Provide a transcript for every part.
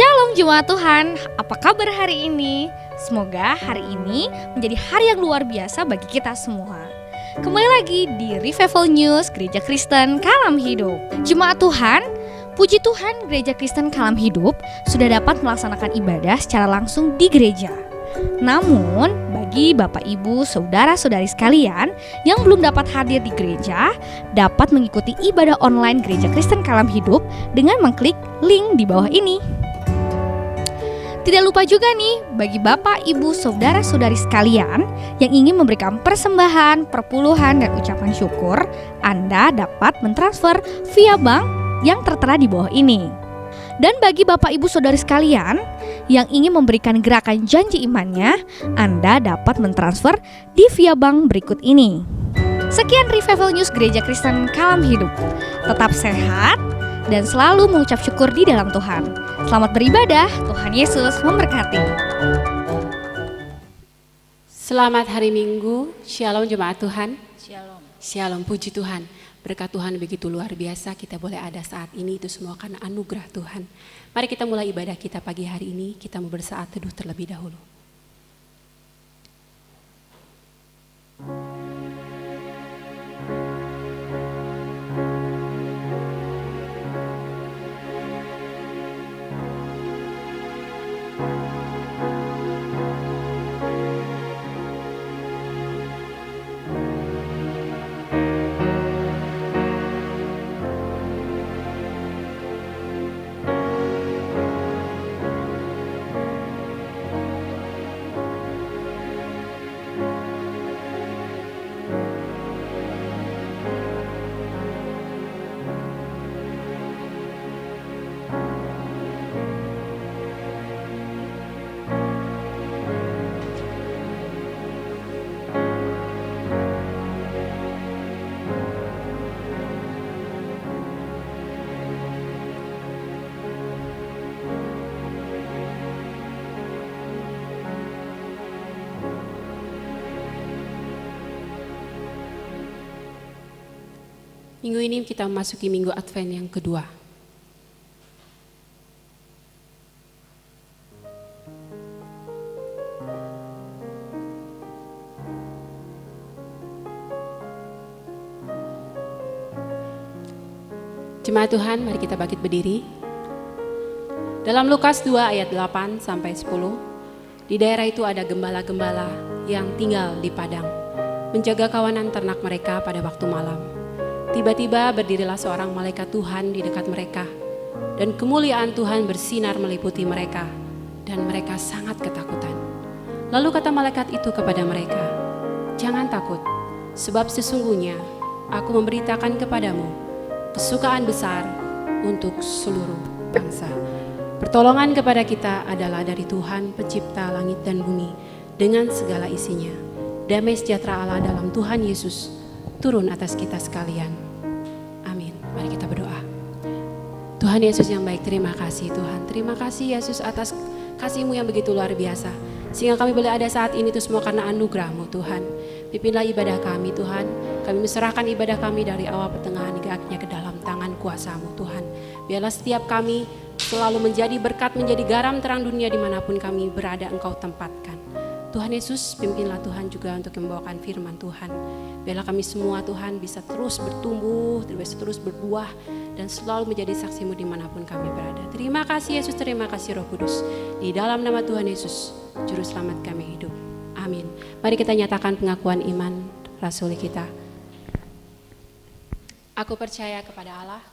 Shalom jemaat Tuhan, apa kabar hari ini? Semoga hari ini menjadi hari yang luar biasa bagi kita semua. Kembali lagi di Revival News Gereja Kristen Kalam Hidup. Jemaat Tuhan, puji Tuhan Gereja Kristen Kalam Hidup sudah dapat melaksanakan ibadah secara langsung di gereja. Namun, bagi Bapak Ibu, Saudara-saudari sekalian yang belum dapat hadir di gereja, dapat mengikuti ibadah online Gereja Kristen Kalam Hidup dengan mengklik link di bawah ini. Tidak lupa juga nih, bagi Bapak, Ibu, Saudara-saudari sekalian yang ingin memberikan persembahan, perpuluhan, dan ucapan syukur, Anda dapat mentransfer via bank yang tertera di bawah ini. Dan bagi Bapak Ibu Saudari sekalian yang ingin memberikan gerakan janji imannya, Anda dapat mentransfer di via bank berikut ini. Sekian Revival News Gereja Kristen Kalam Hidup. Tetap sehat dan selalu mengucap syukur di dalam Tuhan. Selamat beribadah, Tuhan Yesus memberkati. Selamat hari Minggu, Shalom jemaat Tuhan. Shalom. Shalom, puji Tuhan. Berkat Tuhan begitu luar biasa, kita boleh ada saat ini, itu semua karena anugerah Tuhan. Mari kita mulai ibadah kita pagi hari ini, kita mau bersaat teduh terlebih dahulu. Minggu ini kita memasuki minggu Advent yang kedua. Jemaat Tuhan, mari kita bangkit berdiri. Dalam Lukas 2 ayat 8 sampai 10, di daerah itu ada gembala-gembala yang tinggal di padang, menjaga kawanan ternak mereka pada waktu malam. Tiba-tiba berdirilah seorang malaikat Tuhan di dekat mereka, dan kemuliaan Tuhan bersinar meliputi mereka, dan mereka sangat ketakutan. Lalu kata malaikat itu kepada mereka, "Jangan takut, sebab sesungguhnya aku memberitakan kepadamu kesukaan besar untuk seluruh bangsa. Pertolongan kepada kita adalah dari Tuhan pencipta langit dan bumi dengan segala isinya. Damai sejahtera Allah dalam Tuhan Yesus turun atas kita sekalian." Amin. Mari kita berdoa. Tuhan Yesus yang baik, terima kasih Tuhan. Terima kasih Yesus atas kasih-Mu yang begitu luar biasa, sehingga kami boleh ada saat ini itu semua karena anugerah-Mu Tuhan. Pimpinlah ibadah kami Tuhan. Kami menyerahkan ibadah kami dari awal pertengahan hingga akhirnya ke dalam tangan kuasa-Mu Tuhan. Biarlah setiap kami selalu menjadi berkat, menjadi garam terang dunia dimanapun kami berada Engkau tempatkan. Tuhan Yesus, pimpinlah Tuhan juga untuk membawakan firman Tuhan. Biarlah kami semua Tuhan bisa terus bertumbuh, bisa terus berbuah, dan selalu menjadi saksi-Mu dimanapun kami berada. Terima kasih Yesus, terima kasih Roh Kudus. Di dalam nama Tuhan Yesus, Juru Selamat kami hidup. Amin. Mari kita nyatakan pengakuan iman rasuli kita. Aku percaya kepada Allah,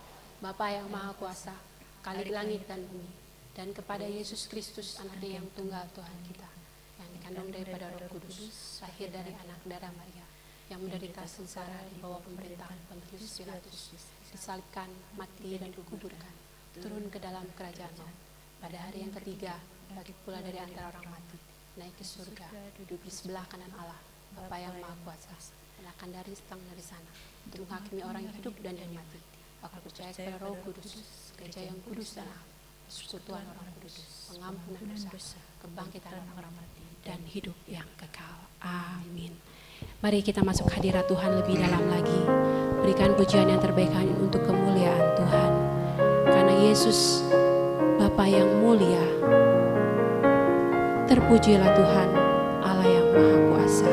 Bapa yang Maha Kuasa, Khalik langit dan bumi, dan kepada Yesus Kristus, Anak-Nya yang tunggal Tuhan kita, yang dikandung daripada Roh Kudus, lahir dari anak darah Maria, yang menderita sengsara di bawah pemerintahan Pontius Pilatus, disalibkan, mati dan dikuburkan, turun ke dalam kerajaan maut. Pada hari yang ketiga, bangkit pula dari antara orang mati, naik ke surga, duduk di sebelah kanan Allah, Bapa yang Maha Kuasa, dan akan datang dari sana untuk menghakimi orang yang hidup dan yang mati. Aku percaya kepada Roh Kudus, gereja yang kudus dan am, persekutuan orang kudus, pengampunan dosa, kebangkitan orang mati, dan hidup yang kekal. Amin. Mari kita masuk hadirat Tuhan lebih dalam lagi. Berikan pujian yang terbaik hanya untuk kemuliaan Tuhan. Karena Yesus, Bapa Bapa yang mulia. Terpujilah Tuhan Allah yang Maha Kuasa.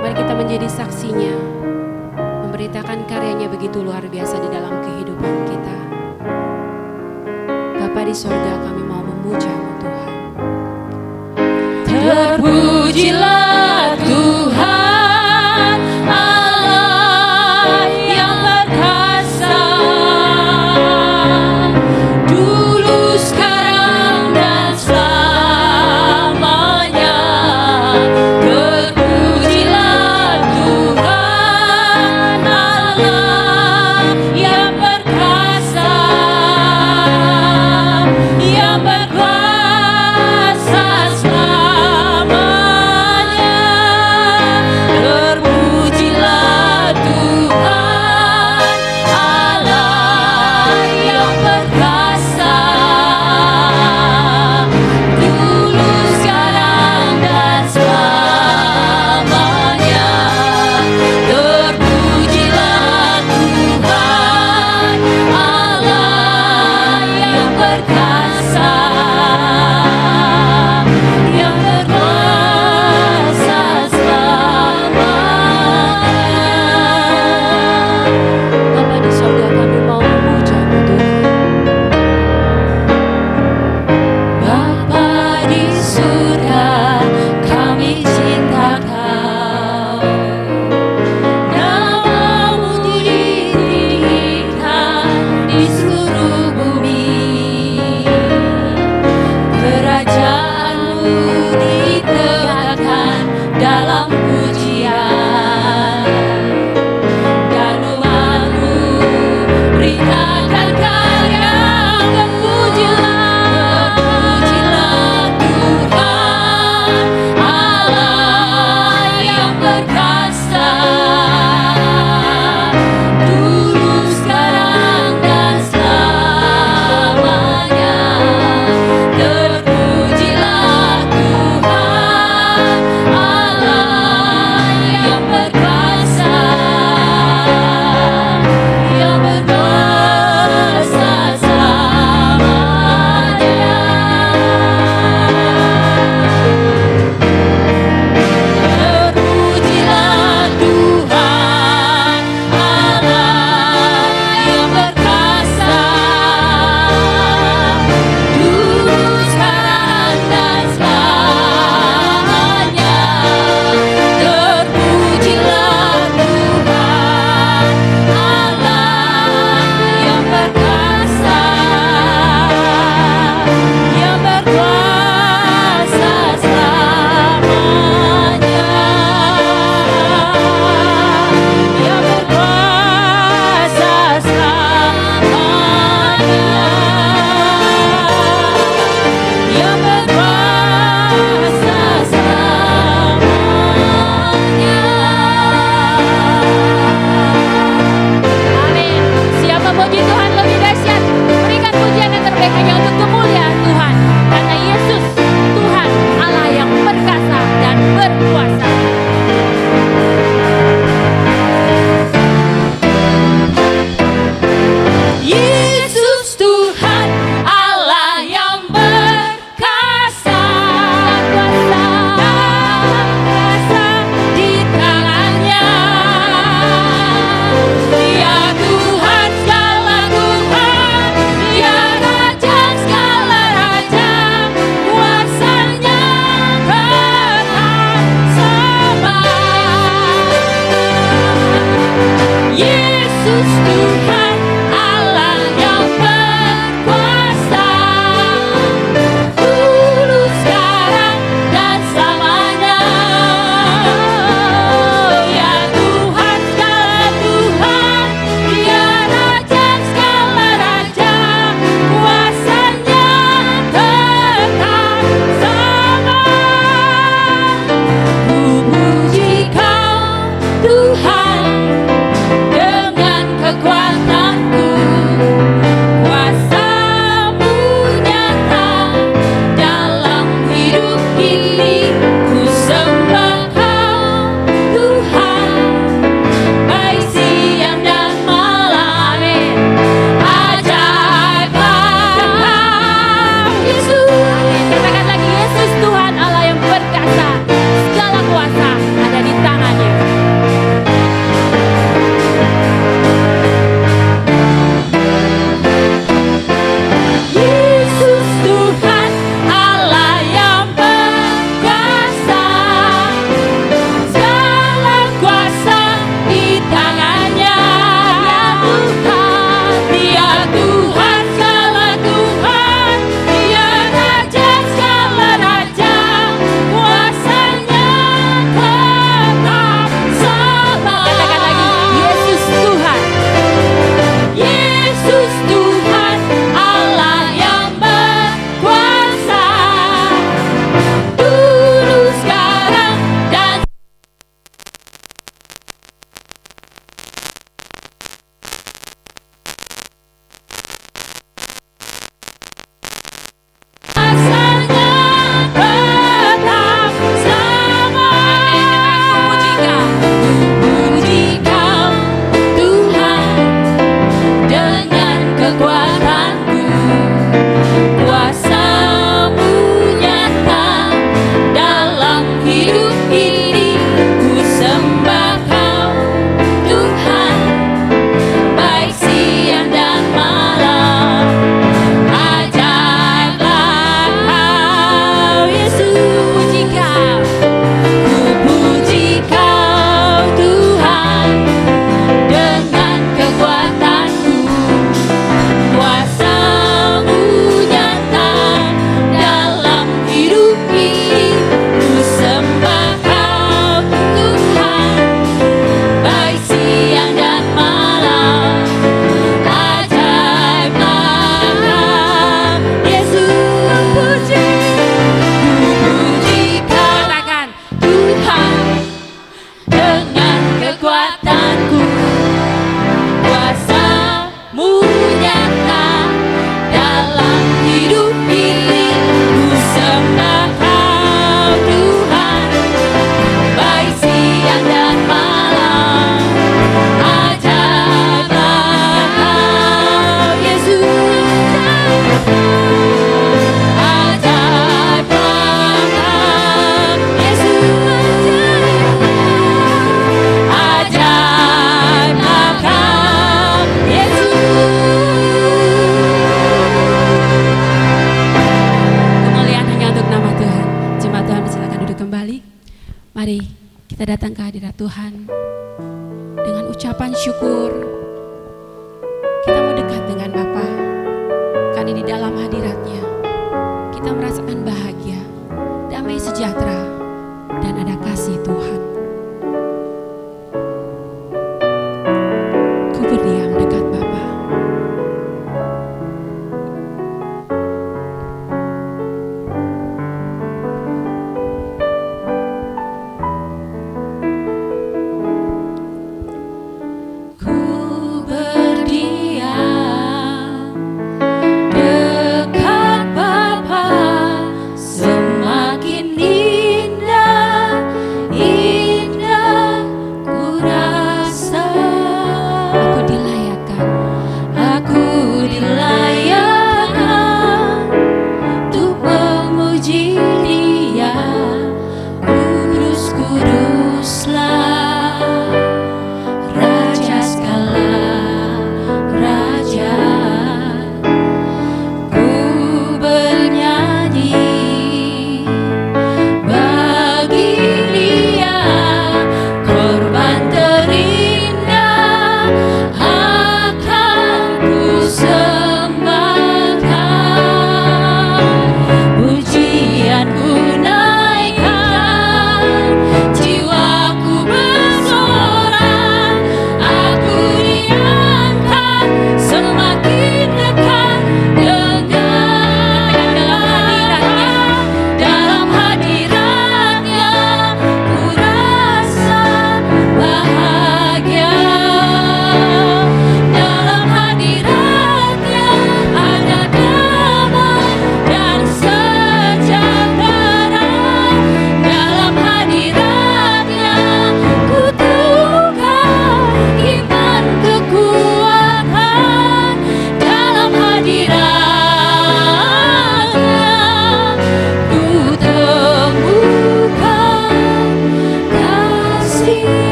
Mari kita menjadi saksinya, memberitakan karyanya begitu luar biasa di dalam kehidupan kita. Bapa di sorga, kami mau memuja-Mu Tuhan. Terpujilah Tuhan Allah yang perkasa, dulu, sekarang, dan selamanya. Terpujilah Tuhan Allah yang perkasa, yang berkuasa selamanya.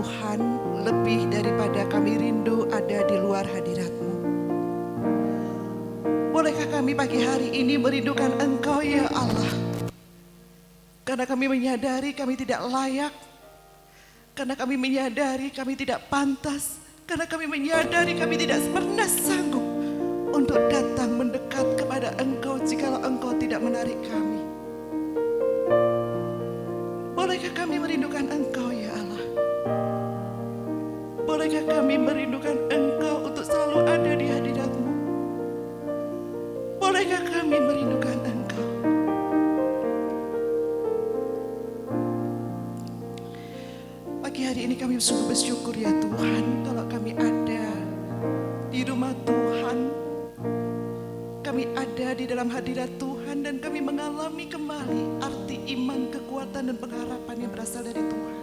Tuhan, lebih daripada kami rindu ada di luar hadirat-Mu. Bolehkah kami pagi hari ini merindukan Engkau ya Allah? Karena kami menyadari kami tidak layak, karena kami menyadari kami tidak pantas, karena kami menyadari kami tidak pernah sanggup untuk datang mendekat kepada Engkau jikalau Engkau tidak menarik kami. Bolehkah kami merindukan Engkau ya Allah? Bolehkah kami merindukan Engkau untuk selalu ada di hadirat-Mu? Bolehkah kami merindukan Engkau? Pagi hari ini kami sungguh bersyukur ya Tuhan, kalau kami ada di rumah Tuhan, kami ada di dalam hadirat Tuhan, dan kami mengalami kembali arti iman, kekuatan, dan pengharapan yang berasal dari Tuhan.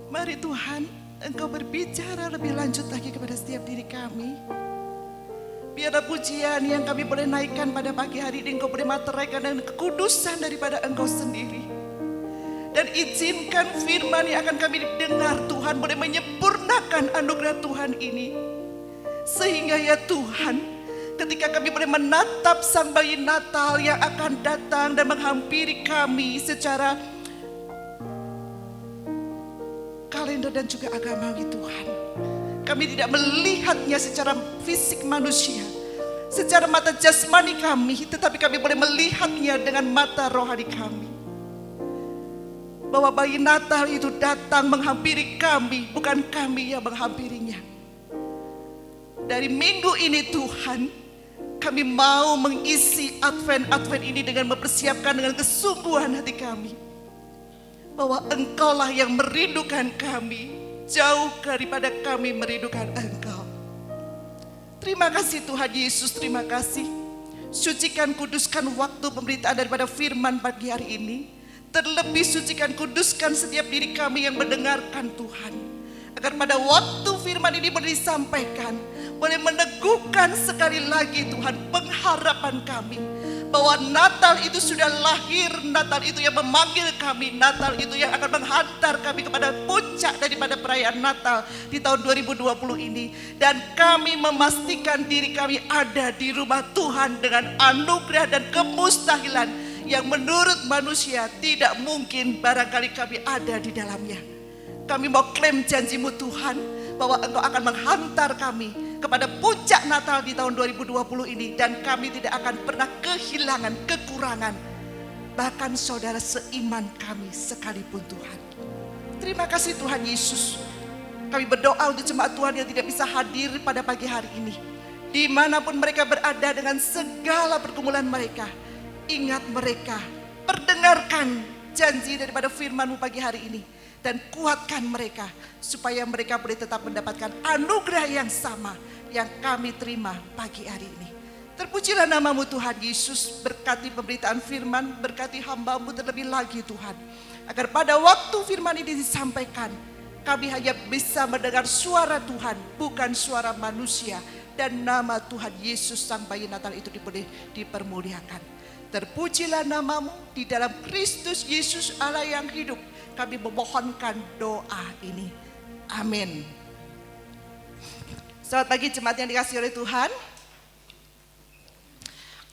Mari Tuhan, Engkau berbicara lebih lanjut lagi kepada setiap diri kami. Biarlah pujian yang kami boleh naikkan pada pagi hari ini Engkau boleh materaikan dengan kekudusan daripada Engkau sendiri. Dan izinkan firman yang akan kami dengar Tuhan boleh menyempurnakan anugerah Tuhan ini. Sehingga ya Tuhan, ketika kami boleh menatap Sang Bayi Natal yang akan datang dan menghampiri kami secara kalender dan juga agamawi Tuhan, kami tidak melihatnya secara fisik manusia, secara mata jasmani kami, tetapi kami boleh melihatnya dengan mata rohani kami. Bahwa Bayi Natal itu datang menghampiri kami, bukan kami yang menghampirinya. Dari minggu ini Tuhan, kami mau mengisi Advent ini dengan mempersiapkan dengan kesungguhan hati kami. Bahwa Engkaulah yang merindukan kami, jauh daripada kami merindukan Engkau. Terima kasih Tuhan Yesus, terima kasih. Sucikan, kuduskan waktu pemberitaan daripada firman pagi hari ini. Terlebih sucikan, kuduskan setiap diri kami yang mendengarkan Tuhan. Agar pada waktu firman ini boleh disampaikan, boleh meneguhkan sekali lagi Tuhan pengharapan kami. Bahwa Natal itu sudah lahir, Natal itu yang memanggil kami, Natal itu yang akan menghantar kami kepada puncak daripada perayaan Natal di tahun 2020 ini. Dan kami memastikan diri kami ada di rumah Tuhan dengan anugerah dan kemustahilan yang menurut manusia tidak mungkin barangkali kami ada di dalamnya. Kami mau klaim janji-Mu Tuhan, bahwa Engkau akan menghantar kami kepada puncak Natal di tahun 2020 ini. Dan kami tidak akan pernah kehilangan, kekurangan, bahkan saudara seiman kami sekalipun Tuhan. Terima kasih Tuhan Yesus. Kami berdoa untuk jemaat Tuhan yang tidak bisa hadir pada pagi hari ini. Dimanapun mereka berada dengan segala pergumulan mereka, ingat mereka, perdengarkan janji daripada firman-Mu pagi hari ini. Dan kuatkan mereka supaya mereka boleh tetap mendapatkan anugerah yang sama yang kami terima pagi hari ini. Terpujilah nama-Mu Tuhan Yesus, berkati pemberitaan firman, berkati hamba-Mu terlebih lagi Tuhan. Agar pada waktu firman ini disampaikan, kami hanya bisa mendengar suara Tuhan, bukan suara manusia. Dan nama Tuhan Yesus Sang Bayi Natal itu boleh dipermuliakan. Terpujilah nama-Mu di dalam Kristus Yesus Allah yang hidup. Kami memohonkan doa ini. Amin. Selamat pagi jemaat yang dikasihi oleh Tuhan.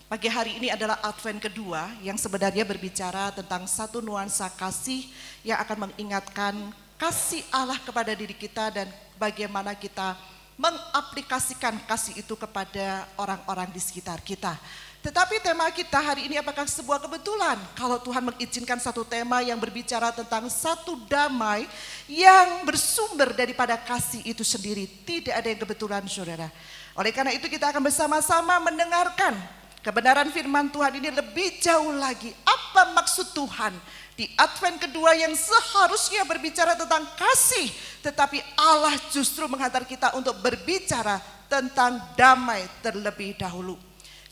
Pagi hari ini adalah Advent kedua yang sebenarnya berbicara tentang satu nuansa kasih yang akan mengingatkan kasih Allah kepada diri kita dan bagaimana kita mengaplikasikan kasih itu kepada orang-orang di sekitar kita. Tetapi tema kita hari ini apakah sebuah kebetulan kalau Tuhan mengizinkan satu tema yang berbicara tentang satu damai yang bersumber daripada kasih itu sendiri. Tidak ada yang kebetulan saudara. Oleh karena itu kita akan bersama-sama mendengarkan kebenaran firman Tuhan ini lebih jauh lagi. Apa maksud Tuhan di Advent kedua yang seharusnya berbicara tentang kasih, tetapi Allah justru menghantar kita untuk berbicara tentang damai terlebih dahulu.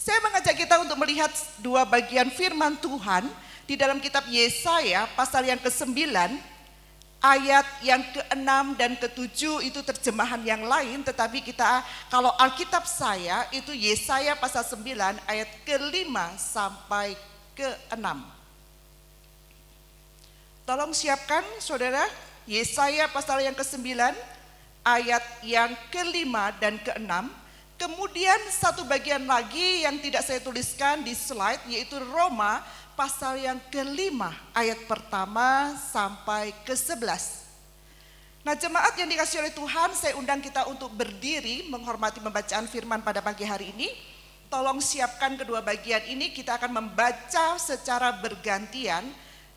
Saya mengajak kita untuk melihat dua bagian firman Tuhan di dalam kitab Yesaya pasal yang ke-9 ayat yang ke-6 dan ke-7 itu terjemahan yang lain, tetapi kita kalau Alkitab saya itu Yesaya pasal 9 ayat ke-5 sampai ke-6. Tolong siapkan saudara, Yesaya pasal yang ke-9 ayat yang ke-5 dan ke-6. Kemudian satu bagian lagi yang tidak saya tuliskan di slide, yaitu Roma pasal yang ke-5 ayat pertama sampai ke-11. Nah, jemaat yang dikasihi oleh Tuhan, saya undang kita untuk berdiri menghormati pembacaan firman pada pagi hari ini. Tolong siapkan kedua bagian ini, kita akan membaca secara bergantian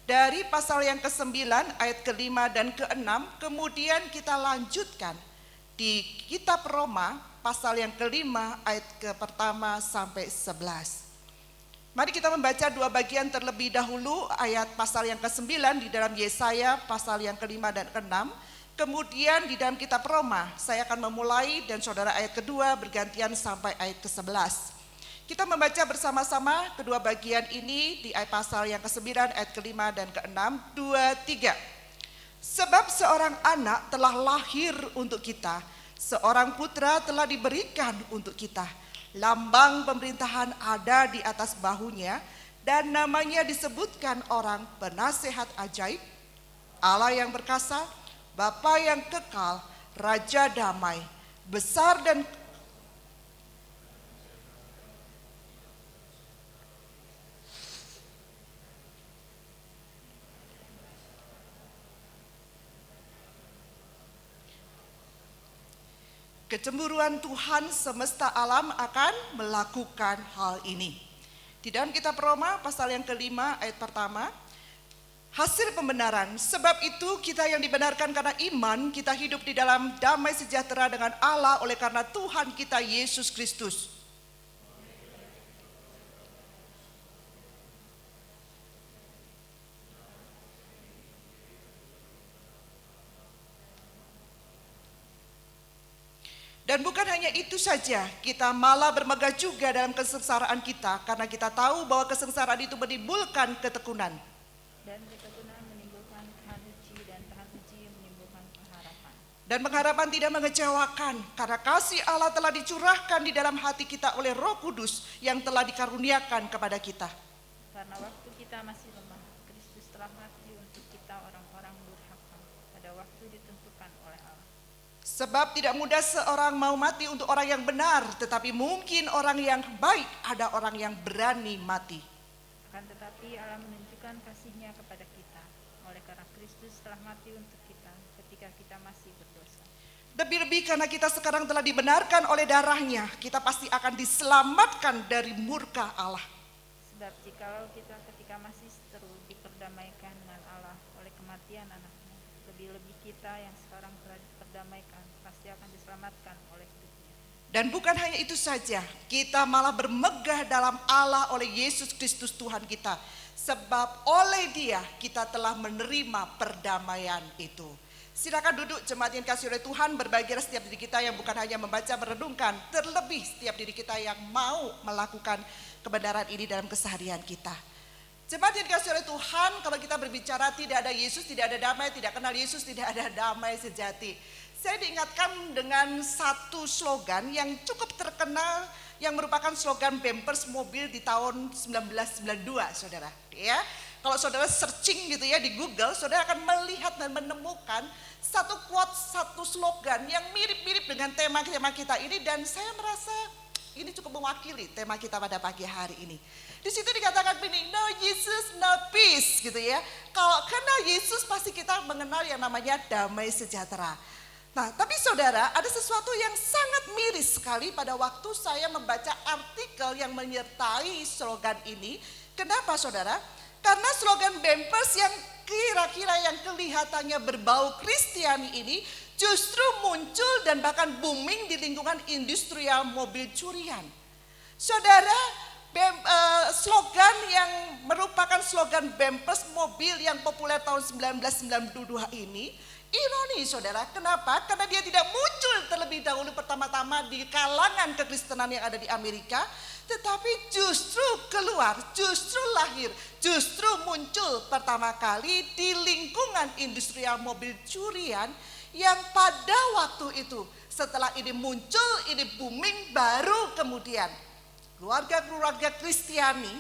dari pasal yang ke-9 ayat ke-5 dan ke-6. Kemudian kita lanjutkan di kitab Roma pasal yang ke-5 ayat ke-1 sampai 11. Mari kita membaca dua bagian terlebih dahulu, ayat pasal yang ke-9 di dalam Yesaya pasal yang ke-5 dan ke-6. Kemudian di dalam kitab Roma, saya akan memulai dan saudara ayat kedua bergantian sampai ayat ke-11. Kita membaca bersama-sama kedua bagian ini di ayat pasal yang ke-9 ayat ke-5 dan ke-6, 2, 3. Sebab seorang anak telah lahir untuk kita, seorang putra telah diberikan untuk kita. Lambang pemerintahan ada di atas bahunya, dan namanya disebutkan orang penasehat ajaib, Allah yang perkasa, Bapa yang kekal, Raja damai, besar dan kecemburuan Tuhan semesta alam akan melakukan hal ini. Di dalam kitab Roma pasal yang ke-5 ayat pertama, hasil pembenaran. Sebab itu kita yang dibenarkan karena iman, kita hidup di dalam damai sejahtera dengan Allah oleh karena Tuhan kita Yesus Kristus. Dan bukan hanya itu saja, kita malah bermegah juga dalam kesengsaraan kita, karena kita tahu bahwa kesengsaraan itu menimbulkan ketekunan. Dan ketekunan menimbulkan tahan uji, dan tahan uji menimbulkan pengharapan. Dan pengharapan tidak mengecewakan, karena kasih Allah telah dicurahkan di dalam hati kita oleh Roh Kudus yang telah dikaruniakan kepada kita. Karena waktu kita masih lemah, Kristus telah mati untuk kita orang-orang durhaka pada waktu ditentukan oleh Allah. Sebab tidak mudah seorang mau mati untuk orang yang benar, tetapi mungkin orang yang baik ada orang yang berani mati. Akan tetapi Allah menunjukkan kasih-Nya kepada kita, oleh karena Kristus telah mati untuk kita ketika kita masih berdosa. Lebih-lebih karena kita sekarang telah dibenarkan oleh darah-Nya, kita pasti akan diselamatkan dari murka Allah. Sebab jikalau kita ketika masih seteru diperdamaikan dengan Allah oleh kematian anaknya, lebih-lebih kita yang sekarang telah diperdamaikan pasti akan diselamatkan oleh hidupnya. Dan bukan hanya itu saja, kita malah bermegah dalam Allah oleh Yesus Kristus Tuhan kita. Sebab oleh Dia kita telah menerima perdamaian itu. Silakan duduk jemaat yang kasih oleh Tuhan, berbahagia setiap diri kita yang bukan hanya membaca merenungkan, terlebih setiap diri kita yang mau melakukan kebenaran ini dalam keseharian kita. Jemaat yang dikasih oleh Tuhan, kalau kita berbicara tidak ada Yesus, tidak ada damai, tidak kenal Yesus, tidak ada damai sejati. Saya diingatkan dengan satu slogan yang cukup terkenal, yang merupakan slogan bumpers mobil di tahun 1992, saudara. Ya, kalau saudara searching gitu ya di Google, saudara akan melihat dan menemukan satu quote, satu slogan yang mirip-mirip dengan tema-tema kita ini, dan saya merasa ini cukup mewakili tema kita pada pagi hari ini. Di situ dikatakan begini, no Jesus, no peace, gitu ya. Kalau kenal Yesus pasti kita mengenal yang namanya damai sejahtera. Nah, tapi saudara, ada sesuatu yang sangat miris sekali pada waktu saya membaca artikel yang menyertai slogan ini. Kenapa saudara? Karena slogan bumpers yang kira-kira yang kelihatannya berbau Kristiani ini justru muncul dan bahkan booming di lingkungan industrial mobil curian. Saudara, slogan yang merupakan slogan bumpers mobil yang populer tahun 1992 ini, ironi saudara, kenapa? Karena dia tidak muncul terlebih dahulu pertama-tama di kalangan kekristenan yang ada di Amerika, tetapi justru keluar, justru lahir, justru muncul pertama kali di lingkungan industrial mobil curian yang pada waktu itu setelah ini muncul, ini booming, baru kemudian keluarga-keluarga Kristiani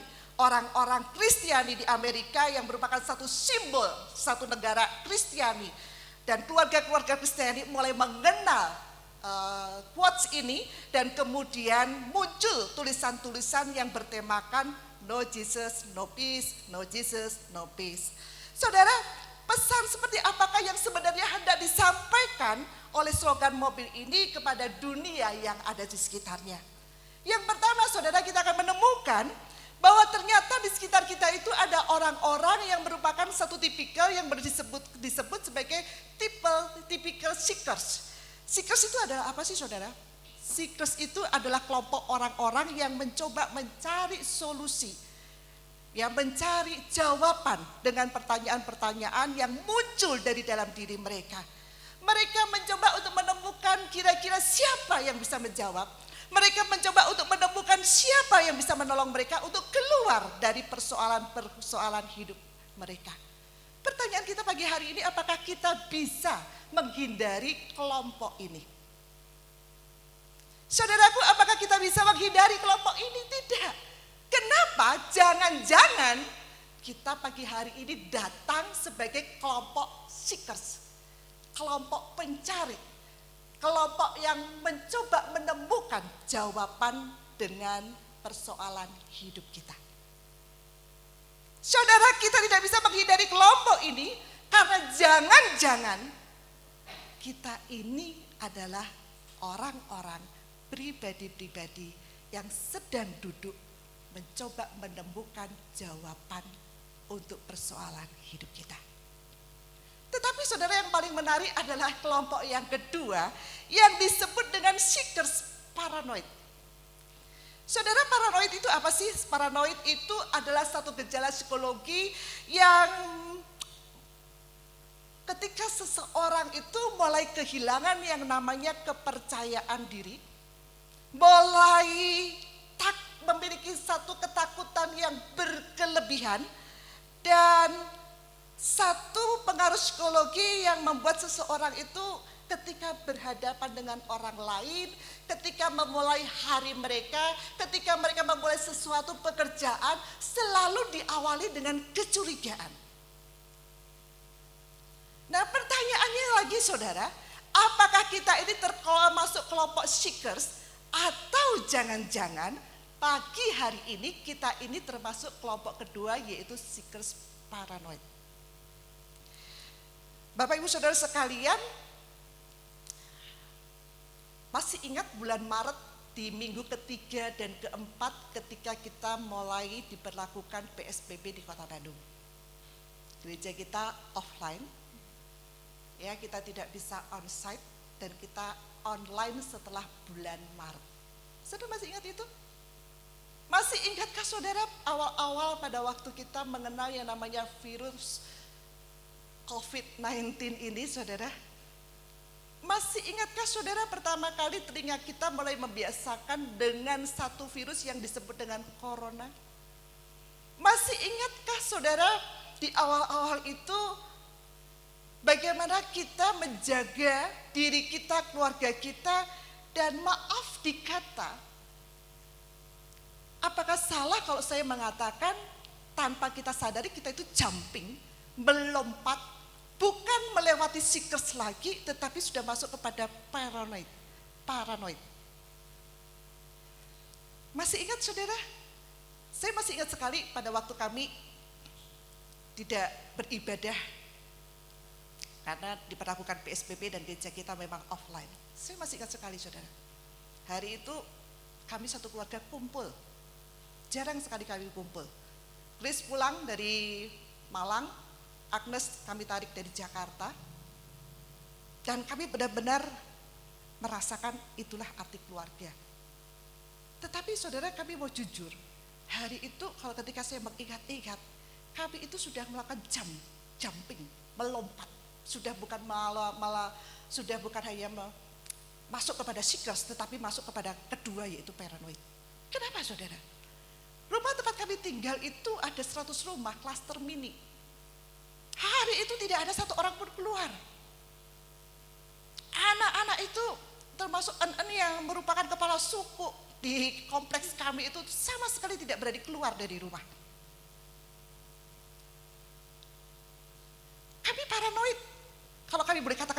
orang-orang Kristiani di Amerika yang merupakan satu simbol satu negara Kristiani. Dan keluarga-keluarga Kristiani mulai mengenal quotes ini dan kemudian muncul tulisan-tulisan yang bertemakan No Jesus, no peace, no Jesus, no peace. Saudara, pesan seperti apakah yang sebenarnya hendak disampaikan oleh slogan mobil ini kepada dunia yang ada di sekitarnya? Yang pertama, saudara, kita akan menemukan bahwa ternyata di sekitar kita itu ada orang-orang yang merupakan satu tipikal yang disebut sebagai typical seekers. Seekers itu adalah apa sih, saudara? Seekers itu adalah kelompok orang-orang yang mencoba mencari solusi, yang mencari jawaban dengan pertanyaan-pertanyaan yang muncul dari dalam diri mereka. Mereka mencoba untuk menemukan kira-kira siapa yang bisa menjawab. Mereka mencoba untuk menemukan siapa yang bisa menolong mereka untuk keluar dari persoalan-persoalan hidup mereka. Pertanyaan kita pagi hari ini, apakah kita bisa menghindari kelompok ini? Saudaraku, apakah kita bisa menghindari kelompok ini? Tidak. Kenapa? Jangan-jangan kita pagi hari ini datang sebagai kelompok seekers, kelompok pencari, kelompok yang mencoba menemukan jawaban dengan persoalan hidup kita. Saudara, kita tidak bisa menghindari kelompok ini karena jangan-jangan kita ini adalah orang-orang, pribadi-pribadi yang sedang duduk mencoba menemukan jawaban untuk persoalan hidup kita. Tetapi saudara, yang paling menarik adalah kelompok yang kedua yang disebut dengan seekers paranoid. Saudara, paranoid itu apa sih? Paranoid itu adalah satu gejala psikologi yang ketika seseorang itu mulai kehilangan yang namanya kepercayaan diri, mulai memiliki satu ketakutan yang berkelebihan, dan satu pengaruh psikologi yang membuat seseorang itu ketika berhadapan dengan orang lain, ketika memulai hari mereka, ketika mereka memulai sesuatu pekerjaan, selalu diawali dengan kecurigaan. Nah, pertanyaannya lagi, saudara, apakah kita ini termasuk kelompok seekers, atau jangan-jangan pagi hari ini kita ini termasuk kelompok kedua, yaitu seekers paranoid. Bapak Ibu Saudara sekalian, masih ingat bulan Maret di minggu ketiga dan keempat ketika kita mulai diberlakukan PSBB di Kota Bandung. Gereja kita offline, ya, kita tidak bisa onsite dan kita online setelah bulan Maret. Saudara masih ingat itu? Masih ingatkah saudara awal-awal pada waktu kita mengenal yang namanya virus COVID-19 ini, saudara? Masih ingatkah saudara pertama kali telinga kita mulai membiasakan dengan satu virus yang disebut dengan corona? Masih ingatkah saudara di awal-awal itu bagaimana kita menjaga diri kita, keluarga kita, dan maaf dikata, apakah salah kalau saya mengatakan tanpa kita sadari kita itu jumping, melompat, bukan melewati seekers lagi, tetapi sudah masuk kepada paranoid. Masih ingat saudara? Saya masih ingat sekali pada waktu kami tidak beribadah karena diperlakukan PSBB dan gereja kita memang offline. Saya masih ingat sekali saudara. Hari itu kami satu keluarga kumpul. Jarang sekali kami kumpul. Chris pulang dari Malang, Agnes kami tarik dari Jakarta. Dan kami benar-benar merasakan itulah arti keluarga. Tetapi saudara, kami mau jujur. Hari itu kalau ketika saya mengingat-ingat, kami itu sudah melakukan jumping, melompat. Sudah bukan sudah bukan hanya masuk kepada seekers, tetapi masuk kepada kedua, yaitu paranoid. Kenapa saudara? Rumah tempat kami tinggal itu ada 100 rumah, klaster mini. Hari itu tidak ada satu orang pun keluar. Anak-anak itu termasuk yang merupakan kepala suku di kompleks kami itu sama sekali tidak berani keluar dari rumah.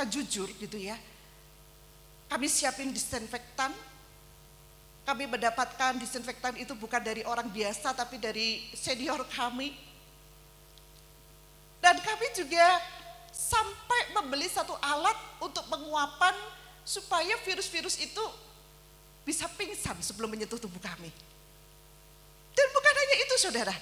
kita jujur gitu ya, kami siapin disinfektan. Kami mendapatkan disinfektan itu bukan dari orang biasa tapi dari senior kami. Dan kami juga sampai membeli satu alat untuk penguapan supaya virus-virus itu bisa pingsan sebelum menyentuh tubuh kami. Dan bukan hanya itu saudara.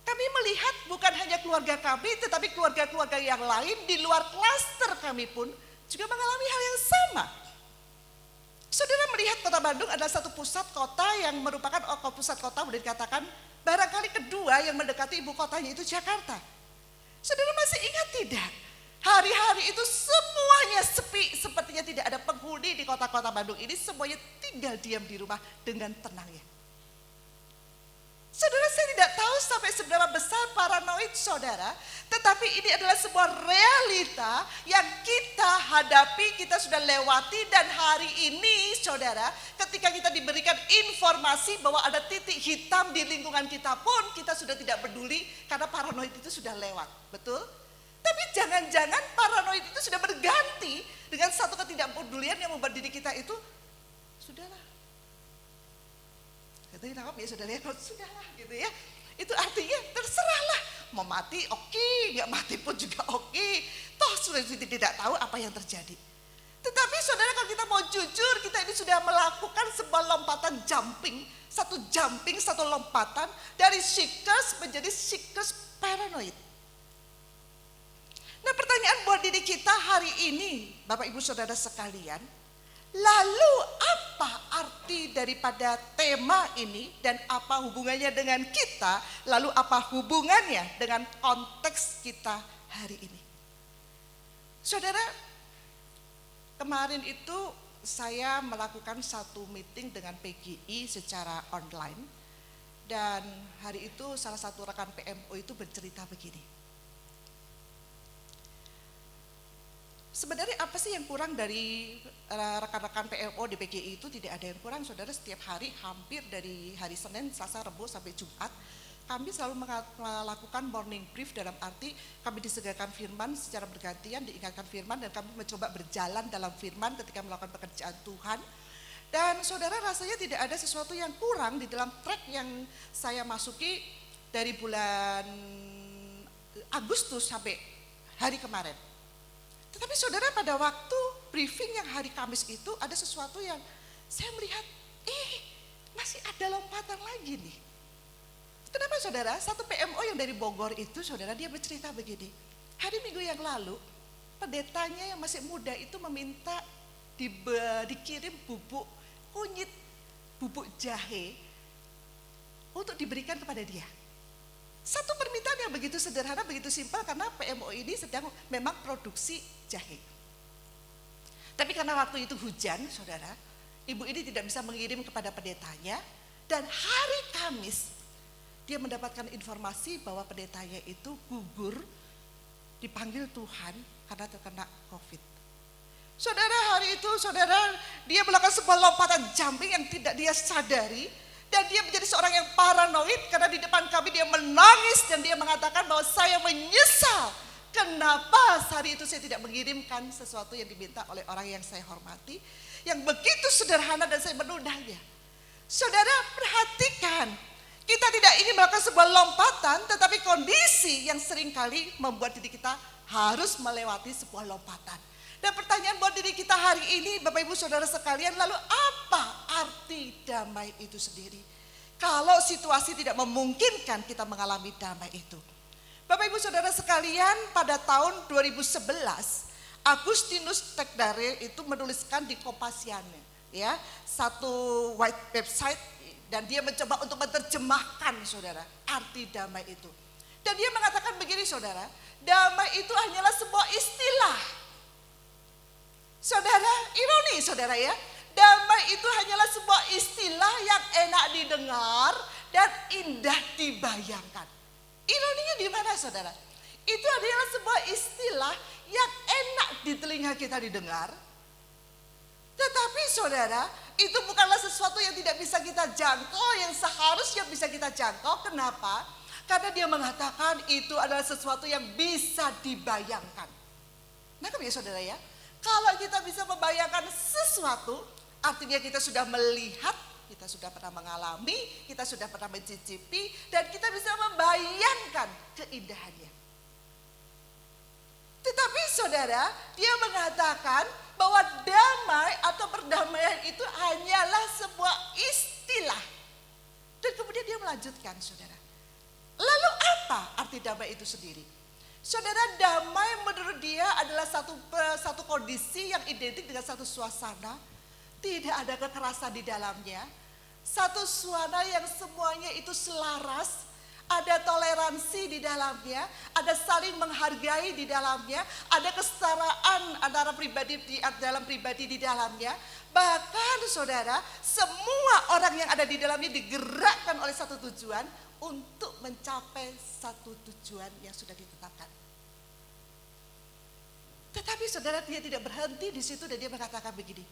Kami melihat bukan hanya keluarga kami tetapi keluarga-keluarga yang lain di luar klaster kami pun juga mengalami hal yang sama. Saudara melihat kota Bandung adalah satu pusat kota yang merupakan pusat kota boleh dikatakan barangkali kedua yang mendekati ibu kotanya itu Jakarta. Saudara masih ingat tidak? Hari-hari itu semuanya sepi, sepertinya tidak ada penghuni di kota-kota Bandung ini, semuanya tinggal diam di rumah dengan tenangnya. Saudara, saya tidak tahu sampai seberapa besar paranoid saudara, tetapi ini adalah sebuah realita yang kita hadapi, kita sudah lewati, dan hari ini saudara, ketika kita diberikan informasi bahwa ada titik hitam di lingkungan kita pun, kita sudah tidak peduli karena paranoid itu sudah lewat, betul? Tapi jangan-jangan paranoid itu sudah berganti dengan satu ketidakpedulian yang membuat diri kita itu, sudahlah. Katanya nangkap ya saudara ya, sudahlah gitu ya. Itu artinya terserahlah, mau mati oke, nggak mati pun juga oke. Toh sudah tidak tahu apa yang terjadi. Tetapi saudara kalau kita mau jujur, kita ini sudah melakukan sebuah lompatan jumping, satu lompatan dari seekers menjadi seekers paranoid. Nah pertanyaan buat diri kita hari ini, Bapak Ibu Saudara sekalian, lalu apa arti daripada tema ini dan apa hubungannya dengan kita, lalu apa hubungannya dengan konteks kita hari ini? Saudara, kemarin itu saya melakukan satu meeting dengan PGI secara online dan hari itu salah satu rekan PMO itu bercerita begini. Sebenarnya apa sih yang kurang dari rekan-rekan PMO di PGI itu? Tidak ada yang kurang saudara, setiap hari hampir dari hari Senin, Selasa, Rabu sampai Jumat kami selalu melakukan morning brief, dalam arti kami disediakan firman secara bergantian, diingatkan firman dan kami mencoba berjalan dalam firman ketika melakukan pekerjaan Tuhan. Dan saudara rasanya tidak ada sesuatu yang kurang di dalam track yang saya masuki dari bulan Agustus sampai hari kemarin. Tetapi saudara pada waktu briefing yang hari Kamis itu ada sesuatu yang saya melihat, masih ada lompatan lagi nih. Kenapa saudara? Satu PMO yang dari Bogor itu saudara, dia bercerita begini. Hari Minggu yang lalu pendetanya yang masih muda itu meminta dikirim bubuk kunyit, bubuk jahe untuk diberikan kepada dia. Satu permintaan yang begitu sederhana, begitu simpel karena PMO ini sedang memang produksi jahe. Tapi karena waktu itu hujan, saudara, ibu ini tidak bisa mengirim kepada pendetanya dan hari Kamis dia mendapatkan informasi bahwa pendetanya itu gugur, dipanggil Tuhan karena terkena COVID. Saudara, hari itu saudara, dia melakukan sebuah lompatan jumping yang tidak dia sadari. Dan dia menjadi seorang yang paranoid karena di depan kami dia menangis dan dia mengatakan bahwa saya menyesal. Kenapa hari itu saya tidak mengirimkan sesuatu yang diminta oleh orang yang saya hormati. Yang begitu sederhana dan saya menundanya. Saudara perhatikan, kita tidak ingin melakukan sebuah lompatan tetapi kondisi yang seringkali membuat diri kita harus melewati sebuah lompatan. Dan pertanyaan buat diri kita hari ini, Bapak Ibu Saudara sekalian, lalu apa arti damai itu sendiri? Kalau situasi tidak memungkinkan kita mengalami damai itu. Bapak Ibu Saudara sekalian, pada tahun 2011, Agustinus Tegdare itu menuliskan di Kompasiannya, ya, satu white website, dan dia mencoba untuk menerjemahkan saudara, arti damai itu. Dan dia mengatakan begini saudara, damai itu hanyalah sebuah istilah. Saudara, ironi saudara ya, damai itu hanyalah sebuah istilah yang enak didengar dan indah dibayangkan. Ironinya di mana saudara? Itu adalah sebuah istilah yang enak di telinga kita didengar. Tetapi saudara, itu bukanlah sesuatu yang tidak bisa kita jangkau, yang seharusnya bisa kita jangkau. Kenapa? Karena dia mengatakan itu adalah sesuatu yang bisa dibayangkan. Nangkep ya saudara ya? Kalau kita bisa membayangkan sesuatu, artinya kita sudah melihat, kita sudah pernah mengalami, kita sudah pernah mencicipi, dan kita bisa membayangkan keindahannya. Tetapi saudara, dia mengatakan bahwa damai atau perdamaian itu hanyalah sebuah istilah. Dan kemudian dia melanjutkan saudara. Lalu apa arti damai itu sendiri? Saudara, damai menurut dia adalah satu kondisi yang identik dengan satu suasana. Tidak ada kekerasan di dalamnya. Satu suasana yang semuanya itu selaras. Ada toleransi di dalamnya, ada saling menghargai di dalamnya, ada kesetaraan antara pribadi di dalam pribadi di dalamnya. Bahkan saudara, semua orang yang ada di dalamnya digerakkan oleh satu tujuan untuk mencapai satu tujuan yang sudah ditetapkan. Tetapi saudara, dia tidak berhenti di situ dan dia mengatakan begini.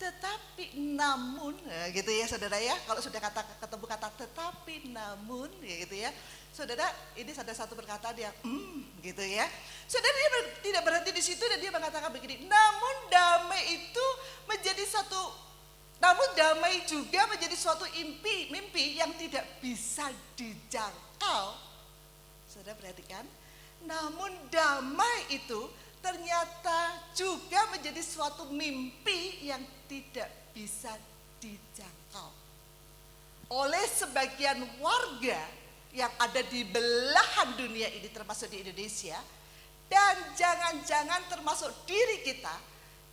Tetapi namun, gitu ya saudara ya, kalau sudah ketemu kata tetapi namun, ya gitu ya. Saudara, ini ada satu perkataan yang gitu ya. Saudara, dia tidak berhenti di situ dan dia mengatakan begini. Namun damai juga menjadi suatu mimpi yang tidak bisa dijangkau. Saudara perhatikan, namun damai itu ternyata juga menjadi suatu mimpi yang tidak bisa dijangkau oleh sebagian warga yang ada di belahan dunia ini, termasuk di Indonesia, dan jangan-jangan termasuk diri kita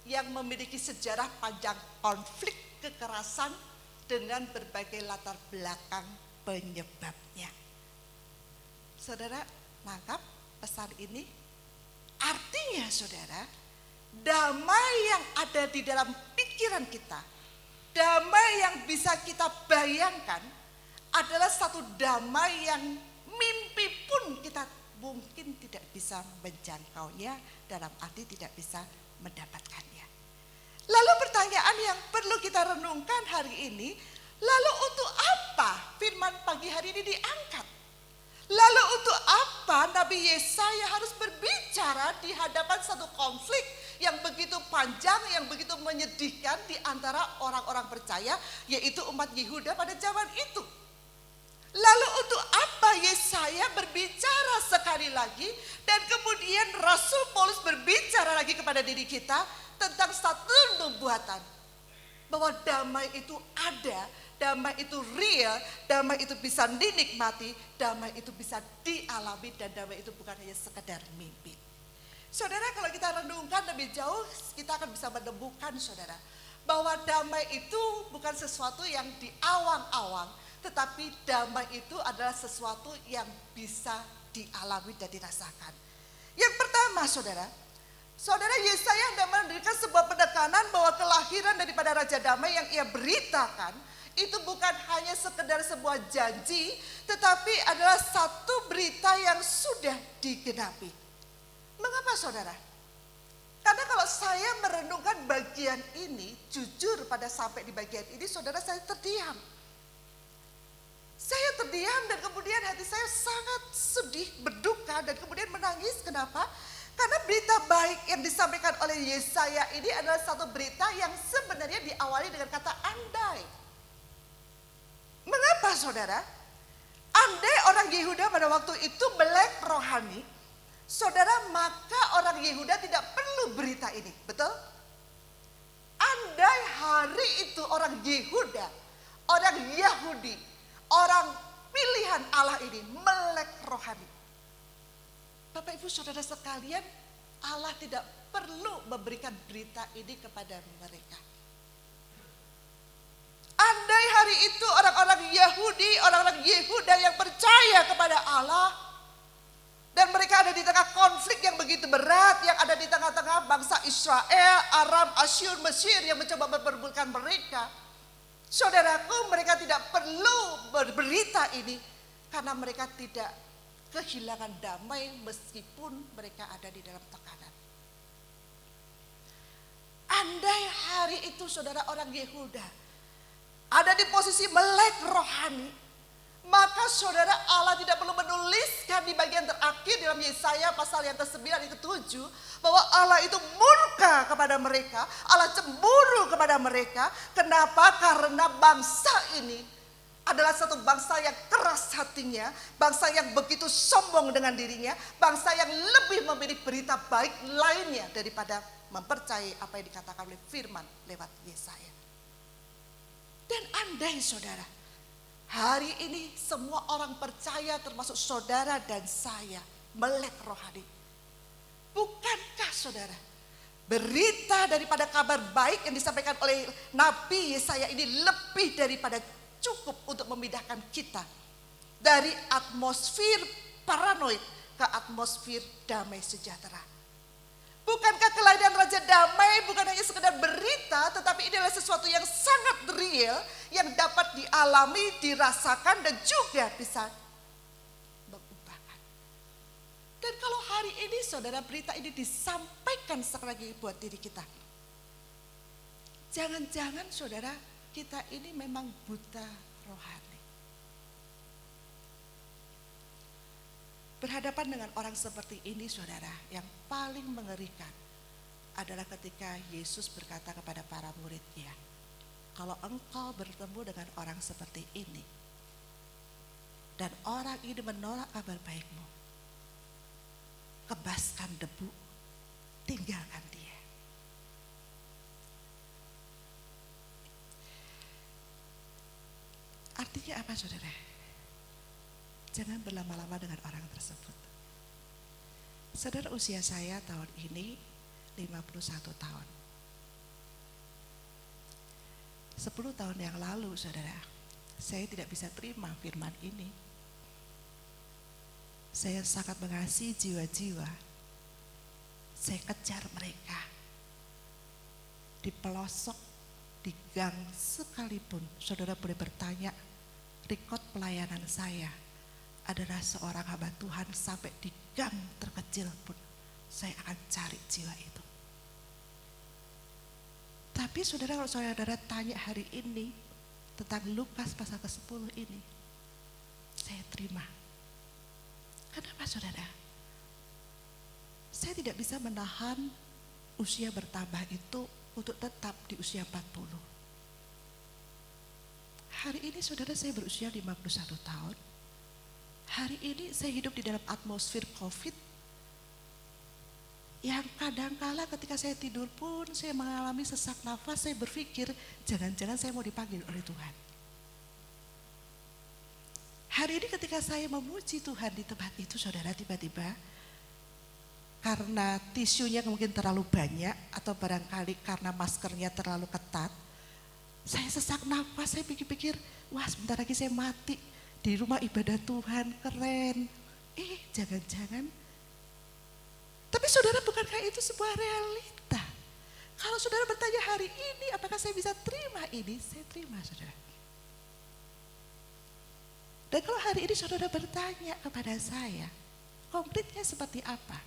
yang memiliki sejarah panjang konflik kekerasan dengan berbagai latar belakang penyebabnya. Saudara, nangkap pesan ini? Artinya saudara, damai yang ada di dalam pikiran kita, damai yang bisa kita bayangkan adalah satu damai yang mimpi pun kita mungkin tidak bisa menjangkaunya, dalam arti tidak bisa mendapatkannya. Lalu pertanyaan yang perlu kita renungkan hari ini, lalu untuk apa firman pagi hari ini diangkat? Lalu untuk apa Nabi Yesaya harus berbicara di hadapan satu konflik yang begitu panjang, yang begitu menyedihkan di antara orang-orang percaya, yaitu umat Yehuda pada zaman itu? Lalu untuk apa Yesaya berbicara sekali lagi dan kemudian Rasul Paulus berbicara lagi kepada diri kita tentang satu nubuatan bahwa damai itu ada, damai itu real, damai itu bisa dinikmati, damai itu bisa dialami, dan damai itu bukan hanya sekedar mimpi. Saudara, kalau kita renungkan lebih jauh, kita akan bisa menemukan saudara, bahwa damai itu bukan sesuatu yang diawang-awang, tetapi damai itu adalah sesuatu yang bisa dialami dan dirasakan. Yang pertama Saudara Yesaya hendak memberikan sebuah penekanan bahwa kelahiran daripada Raja Damai yang ia beritakan itu bukan hanya sekedar sebuah janji, tetapi adalah satu berita yang sudah digenapi. Mengapa saudara? Karena kalau saya merenungkan bagian ini, jujur pada sampai di bagian ini, saudara, saya terdiam. Saya terdiam dan kemudian hati saya sangat sedih, berduka dan kemudian menangis. Kenapa? Karena berita baik yang disampaikan oleh Yesaya ini adalah satu berita yang sebenarnya diawali dengan kata andai. Mengapa saudara? Andai orang Yehuda pada waktu itu melek rohani, saudara, maka orang Yehuda tidak perlu berita ini, betul? Andai hari itu orang Yehuda, orang Yahudi, orang pilihan Allah ini melek rohani, Bapak Ibu Saudara sekalian, Allah tidak perlu memberikan berita ini kepada mereka. Andai hari itu orang-orang Yahudi, orang-orang Yehuda yang percaya kepada Allah, dan mereka ada di tengah konflik yang begitu berat, yang ada di tengah-tengah bangsa Israel, Aram, Asyur, Mesir yang mencoba memperebutkan mereka. Saudaraku, mereka tidak perlu berberita ini karena mereka tidak kehilangan damai meskipun mereka ada di dalam tekanan. Andai hari itu saudara orang Yehuda ada di posisi melek rohani, Maka saudara, Allah tidak perlu menuliskan di bagian terakhir dalam Yesaya pasal yang ke-9 yang ke-7 bahwa Allah itu murka kepada mereka, Allah cemburu kepada mereka. Kenapa? Karena bangsa ini adalah satu bangsa yang keras hatinya, bangsa yang begitu sombong dengan dirinya, bangsa yang lebih memilih berita baik lainnya daripada mempercayai apa yang dikatakan oleh firman lewat Yesaya. Dan andai saudara, hari ini semua orang percaya termasuk saudara dan saya melek rohani. Bukankah saudara, berita daripada kabar baik yang disampaikan oleh Nabi Yesaya ini lebih daripada cukup untuk memindahkan kita dari atmosfer paranoid ke atmosfer damai sejahtera. Bukankah kelahiran Raja Damai bukan hanya sekedar berita, tetapi ini adalah sesuatu yang sangat real yang dapat dialami, dirasakan dan juga bisa mengubahkan. Dan kalau hari ini saudara, berita ini disampaikan sekali lagi buat diri kita. Jangan-jangan saudara, kita ini memang buta rohani. Berhadapan dengan orang seperti ini saudara, yang paling mengerikan adalah ketika Yesus berkata kepada para muridnya, kalau engkau bertemu dengan orang seperti ini, dan orang ini menolak kabar baikmu, kebaskan debu, tinggalkan dia. Artinya apa saudara? Jangan berlama-lama dengan orang tersebut. Saudara, usia saya tahun ini 51 tahun. 10 tahun yang lalu saudara, saya tidak bisa terima firman ini. Saya sangat mengasihi jiwa-jiwa. Saya kejar mereka. Di pelosok, di gang sekalipun, saudara boleh bertanya, rekod pelayanan saya adalah seorang hamba Tuhan sampai di gang terkecil pun saya akan cari jiwa itu. Tapi saudara, kalau saudara tanya hari ini tentang Lukas pasal ke-10 ini, saya terima. Kenapa saudara? Saya tidak bisa menahan usia bertambah itu untuk tetap di usia 40. Hari ini saudara, saya berusia 51 tahun. Hari ini saya hidup di dalam atmosfer COVID yang kadangkala ketika saya tidur pun saya mengalami sesak nafas, saya berpikir jangan-jangan saya mau dipanggil oleh Tuhan. Hari ini ketika saya memuji Tuhan di tempat itu saudara, tiba-tiba karena tisunya mungkin terlalu banyak atau barangkali karena maskernya terlalu ketat, saya sesak nafas, saya pikir-pikir, wah sebentar lagi saya mati. Di rumah ibadah Tuhan, keren. Jangan-jangan. Tapi saudara, bukankah itu sebuah realita? Kalau saudara bertanya hari ini, apakah saya bisa terima ini? Saya terima saudara. Dan kalau hari ini saudara bertanya kepada saya, konkretnya seperti apa?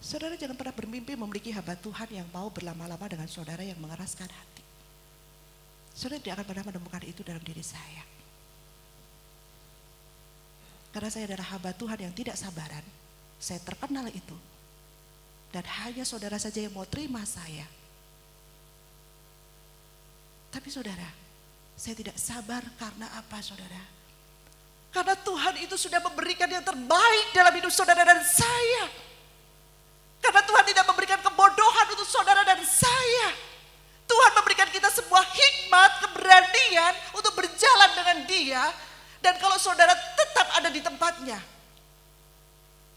Saudara jangan pernah bermimpi memiliki hamba Tuhan yang mau berlama-lama dengan saudara yang mengeraskan hati. Saudara tidak akan pernah menemukan itu dalam diri saya. Karena saya adalah hamba Tuhan yang tidak sabaran. Saya terkenal itu. Dan hanya saudara saja yang mau terima saya. Tapi saudara, saya tidak sabar karena apa saudara? Karena Tuhan itu sudah memberikan yang terbaik dalam hidup saudara dan saya. Karena Tuhan tidak memberikan kebodohan untuk saudara dan saya. Tuhan memberikan kita sebuah hikmat, keberanian untuk berjalan dengan Dia. Dan kalau saudara tetap ada di tempatnya,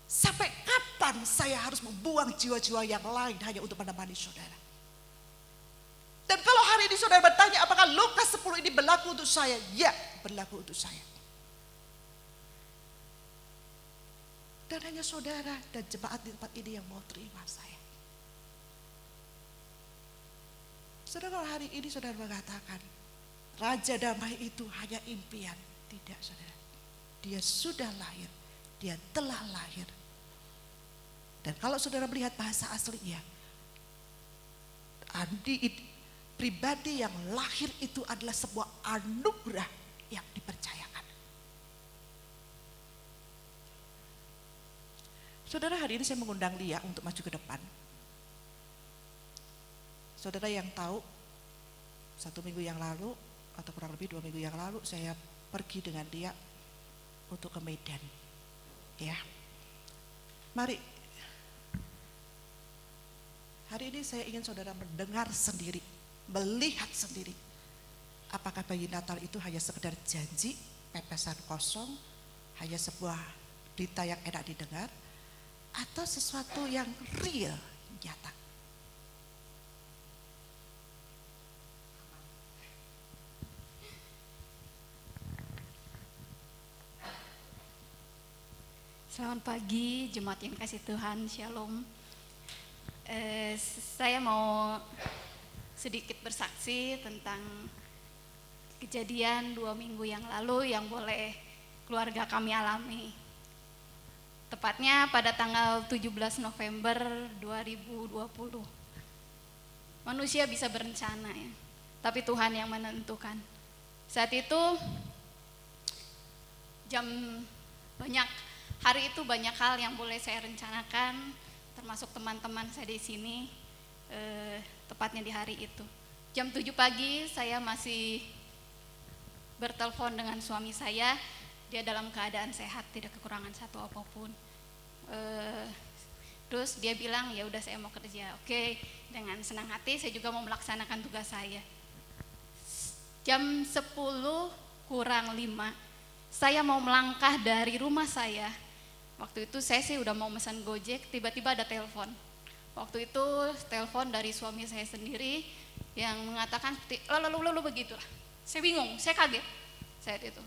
sampai kapan saya harus membuang jiwa-jiwa yang lain hanya untuk menemani saudara? Dan kalau hari ini saudara bertanya apakah Lukas 10 ini berlaku untuk saya? Ya, berlaku untuk saya. Dan hanya saudara dan jemaat di tempat ini yang mau terima saya. Saudara, kalau hari ini saudara mengatakan Raja Damai itu hanya impian. Tidak saudara, dia sudah lahir, dia telah lahir. Dan kalau saudara melihat bahasa aslinya, pribadi yang lahir itu adalah sebuah anugerah yang dipercayakan. Saudara, hari ini saya mengundang Lia untuk maju ke depan. Saudara yang tahu, 1 minggu yang lalu atau kurang lebih 2 minggu yang lalu saya pergi dengan Lia untuk ke Medan. Ya, mari. Hari ini saya ingin saudara mendengar sendiri, melihat sendiri. Apakah bayi Natal itu hanya sekedar janji, pepesan kosong, hanya sebuah berita yang enak didengar, atau sesuatu yang real, nyata. Selamat pagi, jemaat yang kasih Tuhan, Shalom. Saya mau sedikit bersaksi tentang kejadian 2 minggu yang lalu yang boleh keluarga kami alami. Tepatnya pada tanggal 17 November 2020. Manusia bisa berencana ya, tapi Tuhan yang menentukan. Saat itu hari itu banyak hal yang boleh saya rencanakan, termasuk teman-teman saya di sini, tepatnya di hari itu. Jam 7 pagi saya masih bertelepon dengan suami saya, dia dalam keadaan sehat, tidak kekurangan satu apapun. Terus dia bilang, ya udah saya mau kerja. Oke, dengan senang hati saya juga mau melaksanakan tugas saya. Jam 10 kurang 5, saya mau melangkah dari rumah saya. Waktu itu saya sih udah mau pesan Gojek, tiba-tiba ada telepon. Waktu itu telepon dari suami saya sendiri yang mengatakan seperti lalu begitulah. Saya bingung, saya kaget saat itu.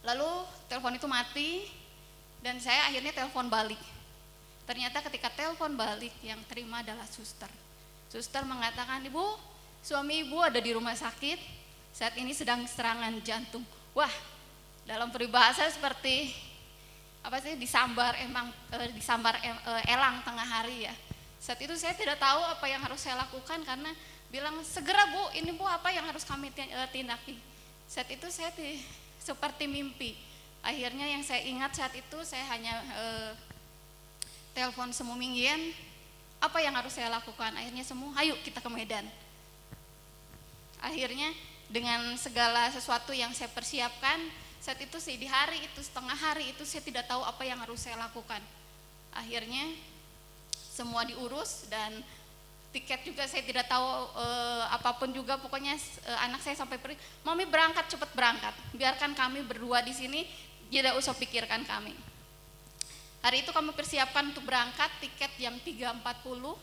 Lalu telepon itu mati dan saya akhirnya telepon balik. Ternyata ketika telepon balik yang terima adalah suster. Suster mengatakan, "Ibu, suami ibu ada di rumah sakit, saat ini sedang serangan jantung." Wah, dalam peribahasa seperti disambar elang tengah hari ya. Saat itu saya tidak tahu apa yang harus saya lakukan karena bilang, "Segera Bu, ini Bu apa yang harus kami tindaki." Saat itu saya seperti mimpi. Akhirnya yang saya ingat saat itu saya hanya telepon Semu Minggian, apa yang harus saya lakukan? Akhirnya Semu, "Ayo kita ke Medan." Akhirnya dengan segala sesuatu yang saya persiapkan, saat itu sih di hari itu, setengah hari itu saya tidak tahu apa yang harus saya lakukan. Akhirnya semua diurus dan tiket juga saya tidak tahu apapun juga, pokoknya anak saya sampai pergi, "Mami berangkat, cepat berangkat, biarkan kami berdua di sini, tidak usah pikirkan kami." Hari itu kami persiapkan untuk berangkat, tiket jam 3.40,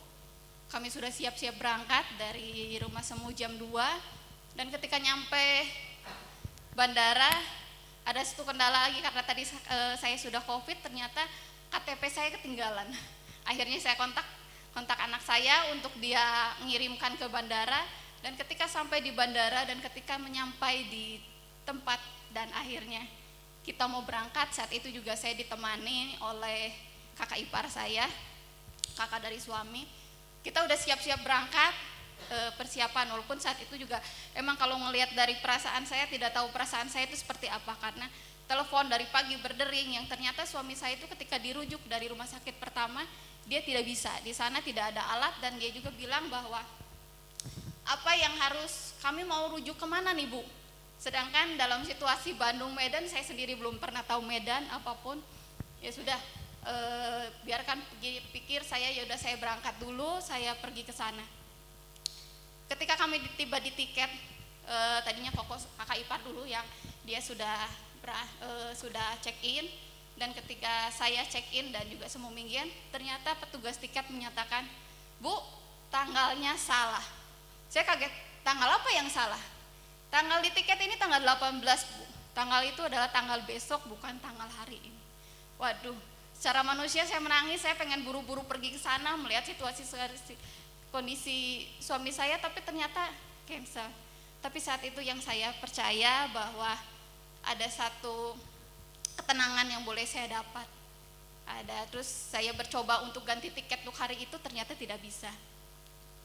kami sudah siap-siap berangkat dari rumah Semu jam 2, dan ketika nyampe bandara ada satu kendala lagi karena tadi saya sudah COVID, ternyata KTP saya ketinggalan. Akhirnya saya kontak anak saya untuk dia mengirimkan ke bandara, dan ketika sampai di bandara dan ketika menyampai di tempat dan akhirnya kita mau berangkat, saat itu juga saya ditemani oleh kakak ipar saya, kakak dari suami. Kita udah siap-siap berangkat, persiapan, walaupun saat itu juga emang kalau ngelihat dari perasaan saya tidak tahu perasaan saya itu seperti apa, karena telepon dari pagi berdering yang ternyata suami saya itu ketika dirujuk dari rumah sakit pertama dia tidak bisa, di sana tidak ada alat, dan dia juga bilang bahwa apa yang harus kami mau rujuk kemana nih Bu, sedangkan dalam situasi Bandung Medan saya sendiri belum pernah tahu Medan apapun. Ya sudah, biarkan pikir saya, ya udah saya berangkat dulu, saya pergi ke sana. Ketika kami tiba di tiket, tadinya fokus kakak ipar dulu yang dia sudah check in, dan ketika saya check in dan juga Semu Minggian, ternyata petugas tiket menyatakan, "Bu, tanggalnya salah." Saya kaget, tanggal apa yang salah? Tanggal di tiket ini tanggal 18 Bu, tanggal itu adalah tanggal besok bukan tanggal hari ini. Waduh, secara manusia saya menangis, saya pengen buru-buru pergi ke sana melihat situasi kondisi suami saya, tapi ternyata cancel. Tapi saat itu yang saya percaya bahwa ada satu ketenangan yang boleh saya dapat. Terus saya bercoba untuk ganti tiket untuk hari itu, ternyata tidak bisa.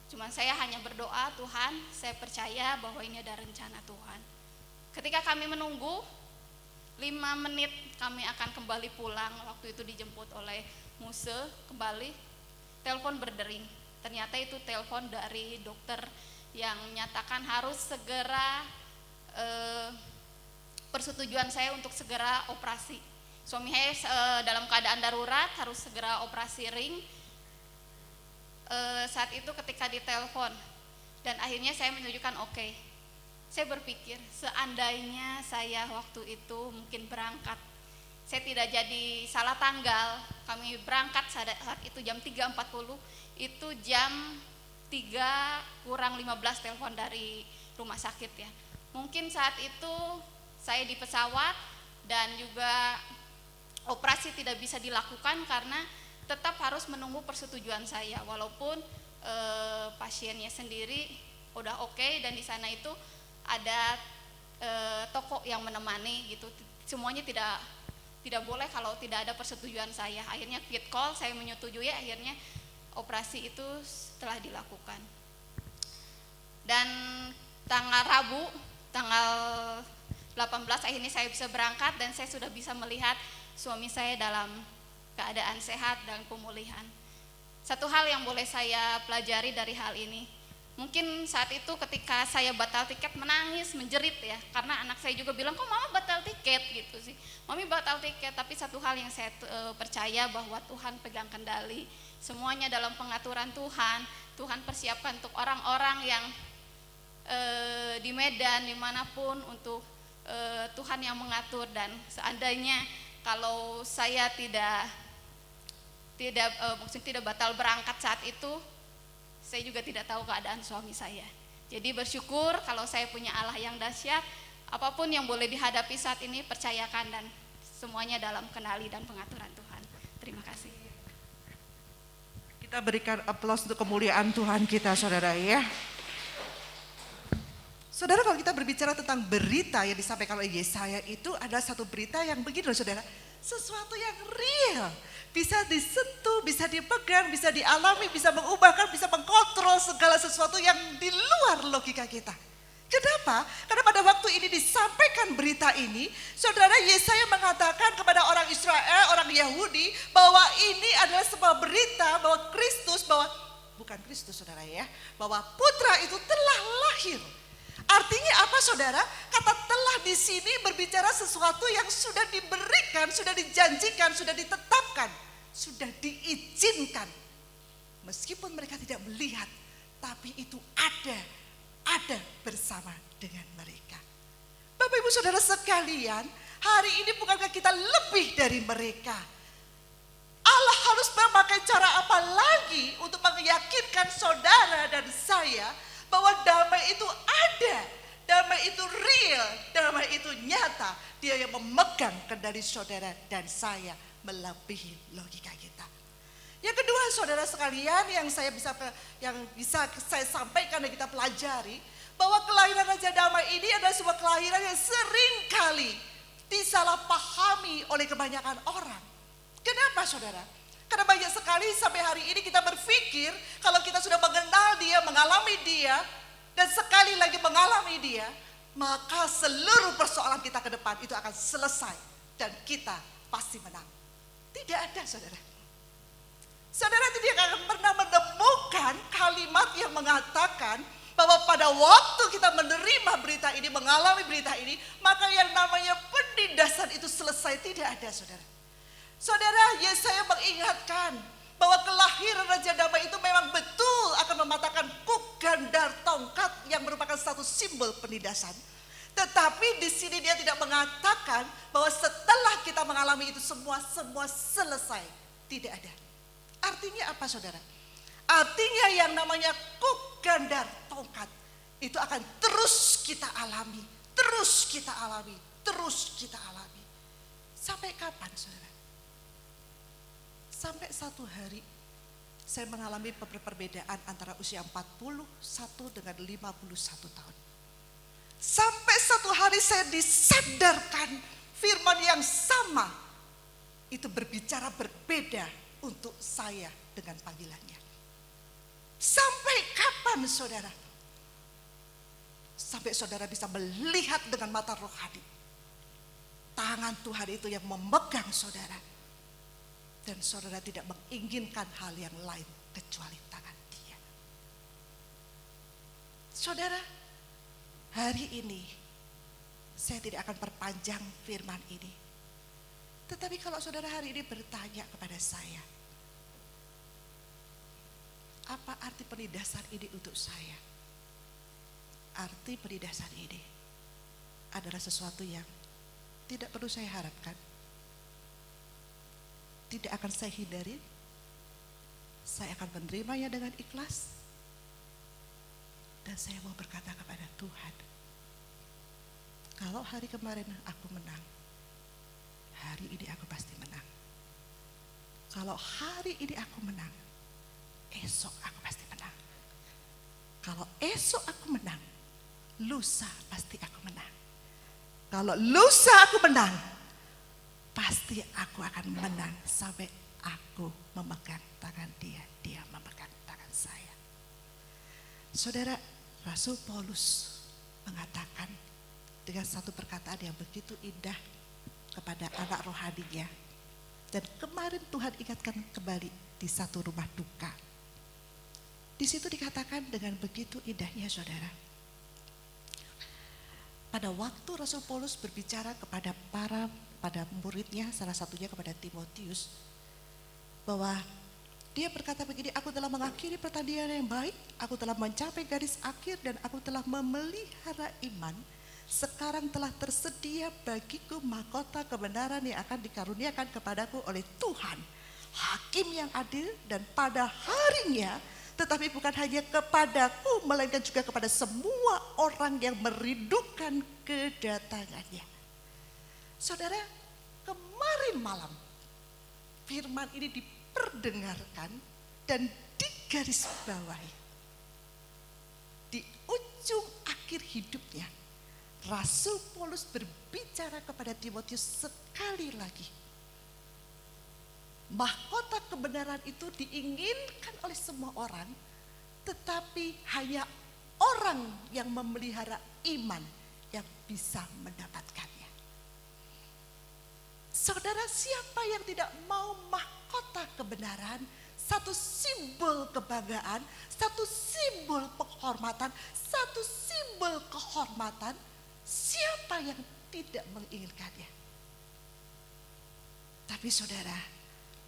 Cuman saya hanya berdoa, "Tuhan, saya percaya bahwa ini ada rencana Tuhan." Ketika kami menunggu 5 menit kami akan kembali pulang, waktu itu dijemput oleh Muse kembali, telepon berdering. Ternyata itu telepon dari dokter yang menyatakan harus segera persetujuan saya untuk segera operasi. Suami saya dalam keadaan darurat harus segera operasi ring. Saat itu ketika ditelepon dan akhirnya saya menunjukkan oke. Saya berpikir seandainya saya waktu itu mungkin berangkat, saya tidak jadi salah tanggal, kami berangkat saat itu jam 3.40, itu jam 3 kurang 15 telepon dari rumah sakit ya. Mungkin saat itu saya di pesawat dan juga operasi tidak bisa dilakukan karena tetap harus menunggu persetujuan saya, walaupun pasiennya sendiri udah oke, dan di sana itu ada toko yang menemani gitu. Semuanya tidak boleh kalau tidak ada persetujuan saya. Akhirnya fit call, saya menyetujui, akhirnya operasi itu telah dilakukan. Dan tanggal Rabu, tanggal 18 akhirnya saya bisa berangkat dan saya sudah bisa melihat suami saya dalam keadaan sehat dan pemulihan. Satu hal yang boleh saya pelajari dari hal ini, mungkin saat itu ketika saya batal tiket menangis, menjerit ya, karena anak saya juga bilang, kok mama batal tiket gitu sih. Mami batal tiket, tapi satu hal yang saya percaya bahwa Tuhan pegang kendali. Semuanya dalam pengaturan Tuhan. Tuhan persiapkan untuk orang-orang yang di Medan, dimanapun, untuk Tuhan yang mengatur. Dan seandainya kalau saya tidak batal berangkat saat itu, saya juga tidak tahu keadaan suami saya. Jadi bersyukur kalau saya punya Allah yang dahsyat. Apapun yang boleh dihadapi saat ini, percayakan, dan semuanya dalam kendali dan pengaturan Tuhan. Terima kasih. Kita berikan aplaus untuk kemuliaan Tuhan kita, saudara ya. Saudara, kalau kita berbicara tentang berita yang disampaikan oleh Yesaya, itu ada satu berita yang begini loh saudara, sesuatu yang real, bisa disentuh, bisa dipegang, bisa dialami, bisa mengubahkan, bisa mengkontrol segala sesuatu yang di luar logika kita. Kenapa? Karena pada waktu ini disampaikan berita ini, saudara, Yesaya mengatakan kepada orang Israel, orang Yahudi, bahwa ini adalah sebuah berita bahwa Kristus, bukan Kristus saudara ya, bahwa putra itu telah lahir. Artinya apa saudara? Kata telah di sini berbicara sesuatu yang sudah diberikan, sudah dijanjikan, sudah ditetapkan, sudah diizinkan. Meskipun mereka tidak melihat, tapi itu ada bersama dengan mereka. Bapak Ibu Saudara sekalian, hari ini bukankah kita lebih dari mereka? Allah harus memakai cara apa lagi untuk meyakinkan saudara dan saya bahwa damai itu ada, damai itu real, damai itu nyata. Dia yang memegang kendali saudara dan saya melebihi logika kita. Yang kedua saudara sekalian, yang bisa saya sampaikan dan kita pelajari, bahwa kelahiran Raja Damai ini adalah sebuah kelahiran yang sering kali disalahpahami oleh kebanyakan orang. Kenapa saudara? Karena banyak sekali sampai hari ini kita berpikir kalau kita sudah mengenal dia, mengalami dia, dan sekali lagi mengalami dia, maka seluruh persoalan kita ke depan itu akan selesai dan kita pasti menang. Tidak ada saudara. Saudara tidak akan pernah menemukan kalimat yang mengatakan bahwa pada waktu kita menerima berita ini, mengalami berita ini, maka yang namanya penindasan itu selesai. Tidak ada saudara. Saudara, Yesaya mengingatkan bahwa kelahiran Raja Damai itu memang betul akan mematahkan kuk gandar tongkat yang merupakan satu simbol penindasan. Tetapi di sini dia tidak mengatakan bahwa setelah kita mengalami itu semua selesai. Tidak ada. Artinya apa saudara? Artinya yang namanya kuk gandar tongkat itu akan terus kita alami, terus kita alami, terus kita alami. Sampai kapan saudara? Sampai satu hari saya mengalami perbedaan antara usia 41 dengan 51 tahun. Sampai satu hari saya disadarkan firman yang sama itu berbicara berbeda untuk saya dengan panggilannya. Sampai kapan saudara? Sampai saudara bisa melihat dengan mata rohani. Tangan Tuhan itu yang memegang saudara. Dan saudara tidak menginginkan hal yang lain kecuali tangan Dia. Saudara, hari ini saya tidak akan perpanjang firman ini. Tetapi kalau saudara hari ini bertanya kepada saya, apa arti penindasan ini untuk saya? Arti penindasan ini adalah sesuatu yang tidak perlu saya harapkan. Tidak akan saya hindari. Saya akan menerimanya dengan ikhlas. Dan saya mau berkata kepada Tuhan, kalau hari kemarin aku menang, hari ini aku pasti menang. Kalau hari ini aku menang, esok aku pasti menang. Kalau esok aku menang, lusa pasti aku menang. Kalau lusa aku menang, pasti aku akan menang sampai aku memegang tangan Dia, Dia memegang tangan saya. Saudara, Rasul Paulus mengatakan dengan satu perkataan yang begitu indah kepada anak rohaninya. Dan kemarin Tuhan ingatkan kembali di satu rumah duka. Di situ dikatakan dengan begitu indahnya saudara. Pada waktu Rasul Paulus berbicara pada muridnya, salah satunya kepada Timotius, bahwa dia berkata begini, aku telah mengakhiri pertandingan yang baik, aku telah mencapai garis akhir dan aku telah memelihara iman. Sekarang telah tersedia bagiku mahkota kebenaran yang akan dikaruniakan kepadaku oleh Tuhan, Hakim yang adil, dan pada harinya, tetapi bukan hanya kepadaku, melainkan juga kepada semua orang yang merindukan kedatangannya. Saudara, kemarin malam firman ini diperdengarkan dan digarisbawahi. Di ujung akhir hidupnya, Rasul Paulus berbicara kepada Timotius sekali lagi. Mahkota kebenaran itu diinginkan oleh semua orang, tetapi hanya orang yang memelihara iman yang bisa mendapatkannya. Saudara, siapa yang tidak mau mahkota kebenaran, satu simbol kebanggaan, satu simbol penghormatan, satu simbol kehormatan, siapa yang tidak menginginkannya? Tapi saudara,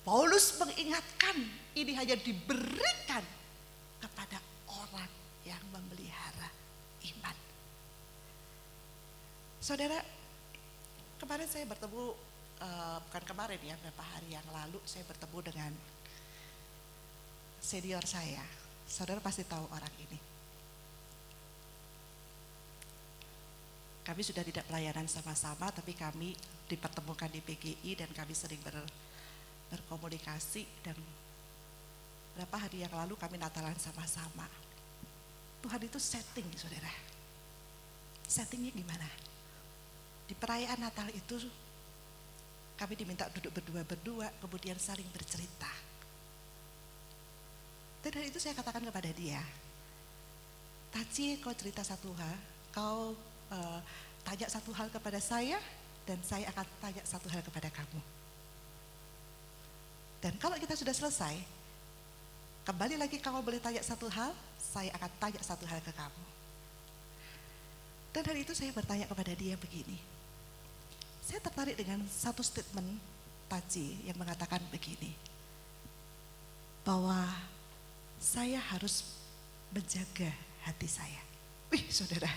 Paulus mengingatkan ini hanya diberikan kepada orang yang memelihara iman. Saudara, kemarin saya bertemu, bukan kemarin ya, beberapa hari yang lalu saya bertemu dengan senior saya. Saudara pasti tahu orang ini. Kami sudah tidak pelayanan sama-sama, tapi kami dipertemukan di PGI dan kami sering berkomunikasi, dan beberapa hari yang lalu kami Natalan sama-sama. Tuhan itu setting, saudara. Settingnya gimana? Di perayaan Natal itu kami diminta duduk berdua-berdua, kemudian saling bercerita. Dan dari itu saya katakan kepada dia, Taci, kau cerita satu hal, kau tanya satu hal kepada saya, dan saya akan tanya satu hal kepada kamu. Dan kalau kita sudah selesai, kembali lagi kamu boleh tanya satu hal, saya akan tanya satu hal ke kamu. Dan hari itu saya bertanya kepada dia begini, saya tertarik dengan satu statement Taci yang mengatakan begini, bahwa saya harus menjaga hati saya. Wih saudara,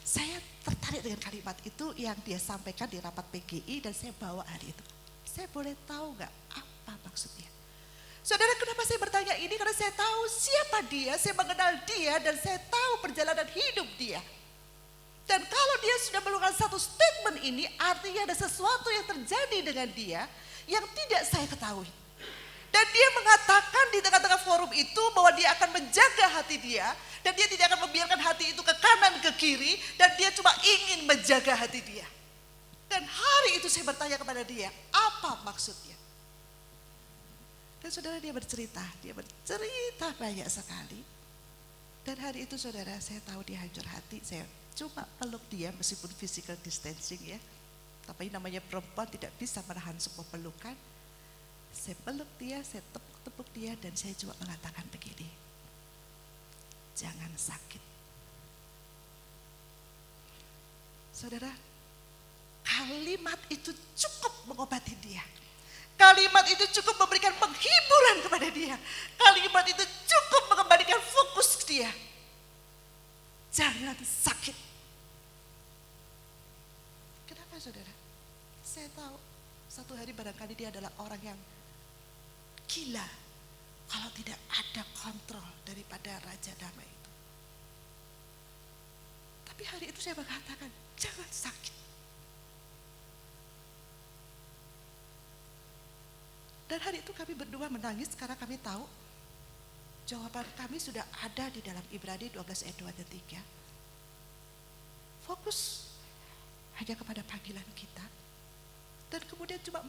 saya tertarik dengan kalimat itu yang dia sampaikan di rapat PGI dan saya bawa hari itu. Saya boleh tahu gak apa maksudnya? Saudara, kenapa saya bertanya ini? Karena saya tahu siapa dia, saya mengenal dia, dan saya tahu perjalanan hidup dia. Dan kalau dia sudah melakukan satu statement ini, artinya ada sesuatu yang terjadi dengan dia yang tidak saya ketahui. Dan dia mengatakan di tengah-tengah forum itu bahwa dia akan menjaga hati dia, dan dia tidak akan membiarkan hati itu ke kanan ke kiri, dan dia cuma ingin menjaga hati dia. Dan hari itu saya bertanya kepada dia, apa maksudnya? Dan saudara, dia bercerita banyak sekali. Dan hari itu saudara, saya tahu dia hancur hati, saya cuma peluk dia meskipun physical distancing ya. Tapi namanya perempuan tidak bisa menahan sebuah pelukan. Saya peluk dia, saya tepuk-tepuk dia dan saya cuma mengatakan begini. Jangan sakit. Saudara, kalimat itu cukup mengobati dia. Kalimat itu cukup memberikan penghiburan kepada dia. Kalimat itu cukup mengembalikan fokus dia. Jangan sakit. Kenapa saudara? Saya tahu satu hari barangkali dia adalah orang yang gila kalau tidak ada kontrol daripada Raja Damai itu. Tapi hari itu saya mengatakan, jangan sakit. Dan hari itu kami berdua menangis karena kami tahu jawaban kami sudah ada di dalam Ibrani 12 ayat 2 dan 3. Fokus hanya kepada panggilan kita. Dan kemudian cuma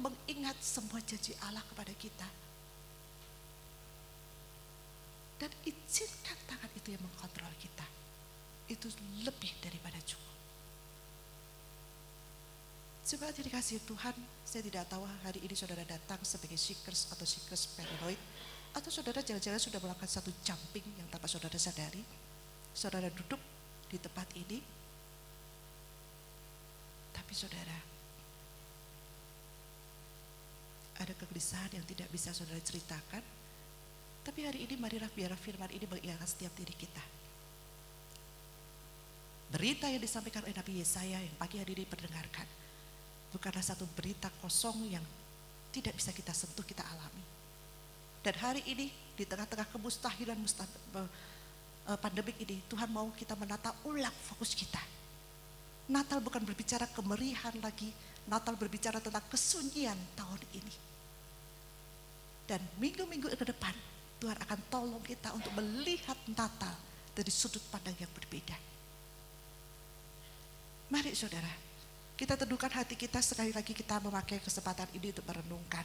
mengingat semua janji Allah kepada kita. Dan izinkan tangan itu yang mengkontrol kita. Itu lebih daripada cukup. Jemaat yang dikasihi Tuhan, saya tidak tahu hari ini saudara datang sebagai seekers atau seekers paranoid, atau saudara jangan-jangan sudah melakukan satu jumping yang tanpa saudara sadari. Saudara duduk di tempat ini, tapi saudara ada kegelisahan yang tidak bisa saudara ceritakan. Tapi hari ini marilah biarlah firman ini mengingatkan setiap diri kita. Berita yang disampaikan oleh Nabi Yesaya yang pagi hari ini pendengarkan bukanlah satu berita kosong yang tidak bisa kita sentuh, kita alami. Dan hari ini di tengah-tengah kemustahilan pandemik ini, Tuhan mau kita menata ulang fokus kita. Natal bukan berbicara kemerihan lagi, Natal berbicara tentang kesunyian tahun ini. Dan minggu-minggu ke depan, Tuhan akan tolong kita untuk melihat Natal dari sudut pandang yang berbeda. Mari saudara, kita teduhkan hati kita, sekali lagi kita memakai kesempatan ini untuk merenungkan.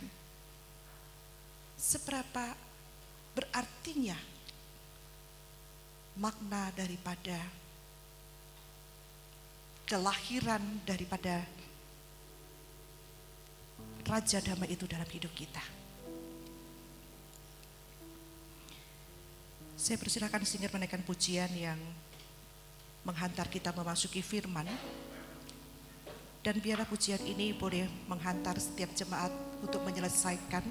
Seberapa berartinya makna daripada kelahiran daripada Raja Damai itu dalam hidup kita. Saya persilakan singer menaikkan pujian yang menghantar kita memasuki firman. Dan biarlah pujian ini boleh menghantar setiap jemaat untuk menyelesaikan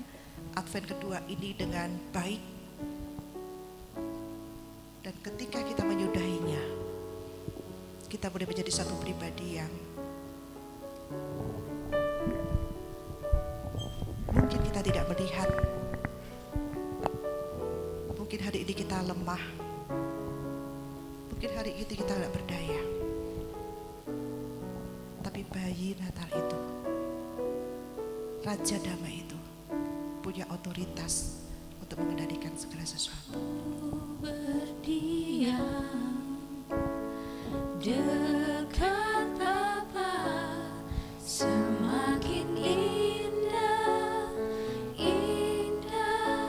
Advent kedua ini dengan baik. Dan ketika kita menyudahinya, kita boleh menjadi satu pribadi yang mungkin kita tidak melihat. Mungkin hari ini kita lemah. Mungkin hari ini kita tidak berdaya. Tapi bayi Natal itu, Raja Damai itu punya otoritas untuk mengendalikan segala sesuatu. Berdiam dekat Bapa, semakin indah, indah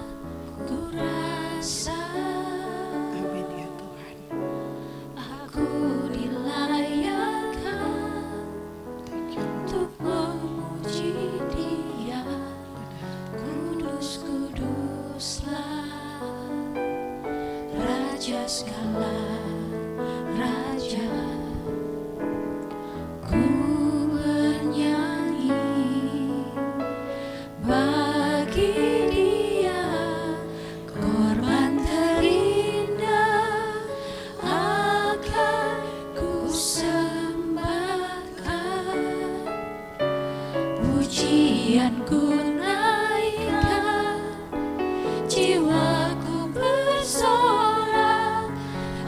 ku rasa. Amin ya Tuhan. Aku dilayakkan Thank you. untuk memuji Dia. Kudus, kuduslah Raja segala raja. Ku bernyanyi bagi Dia, korban terindah akan ku sembahkan. Pujianku naikkan, jiwaku bersorak,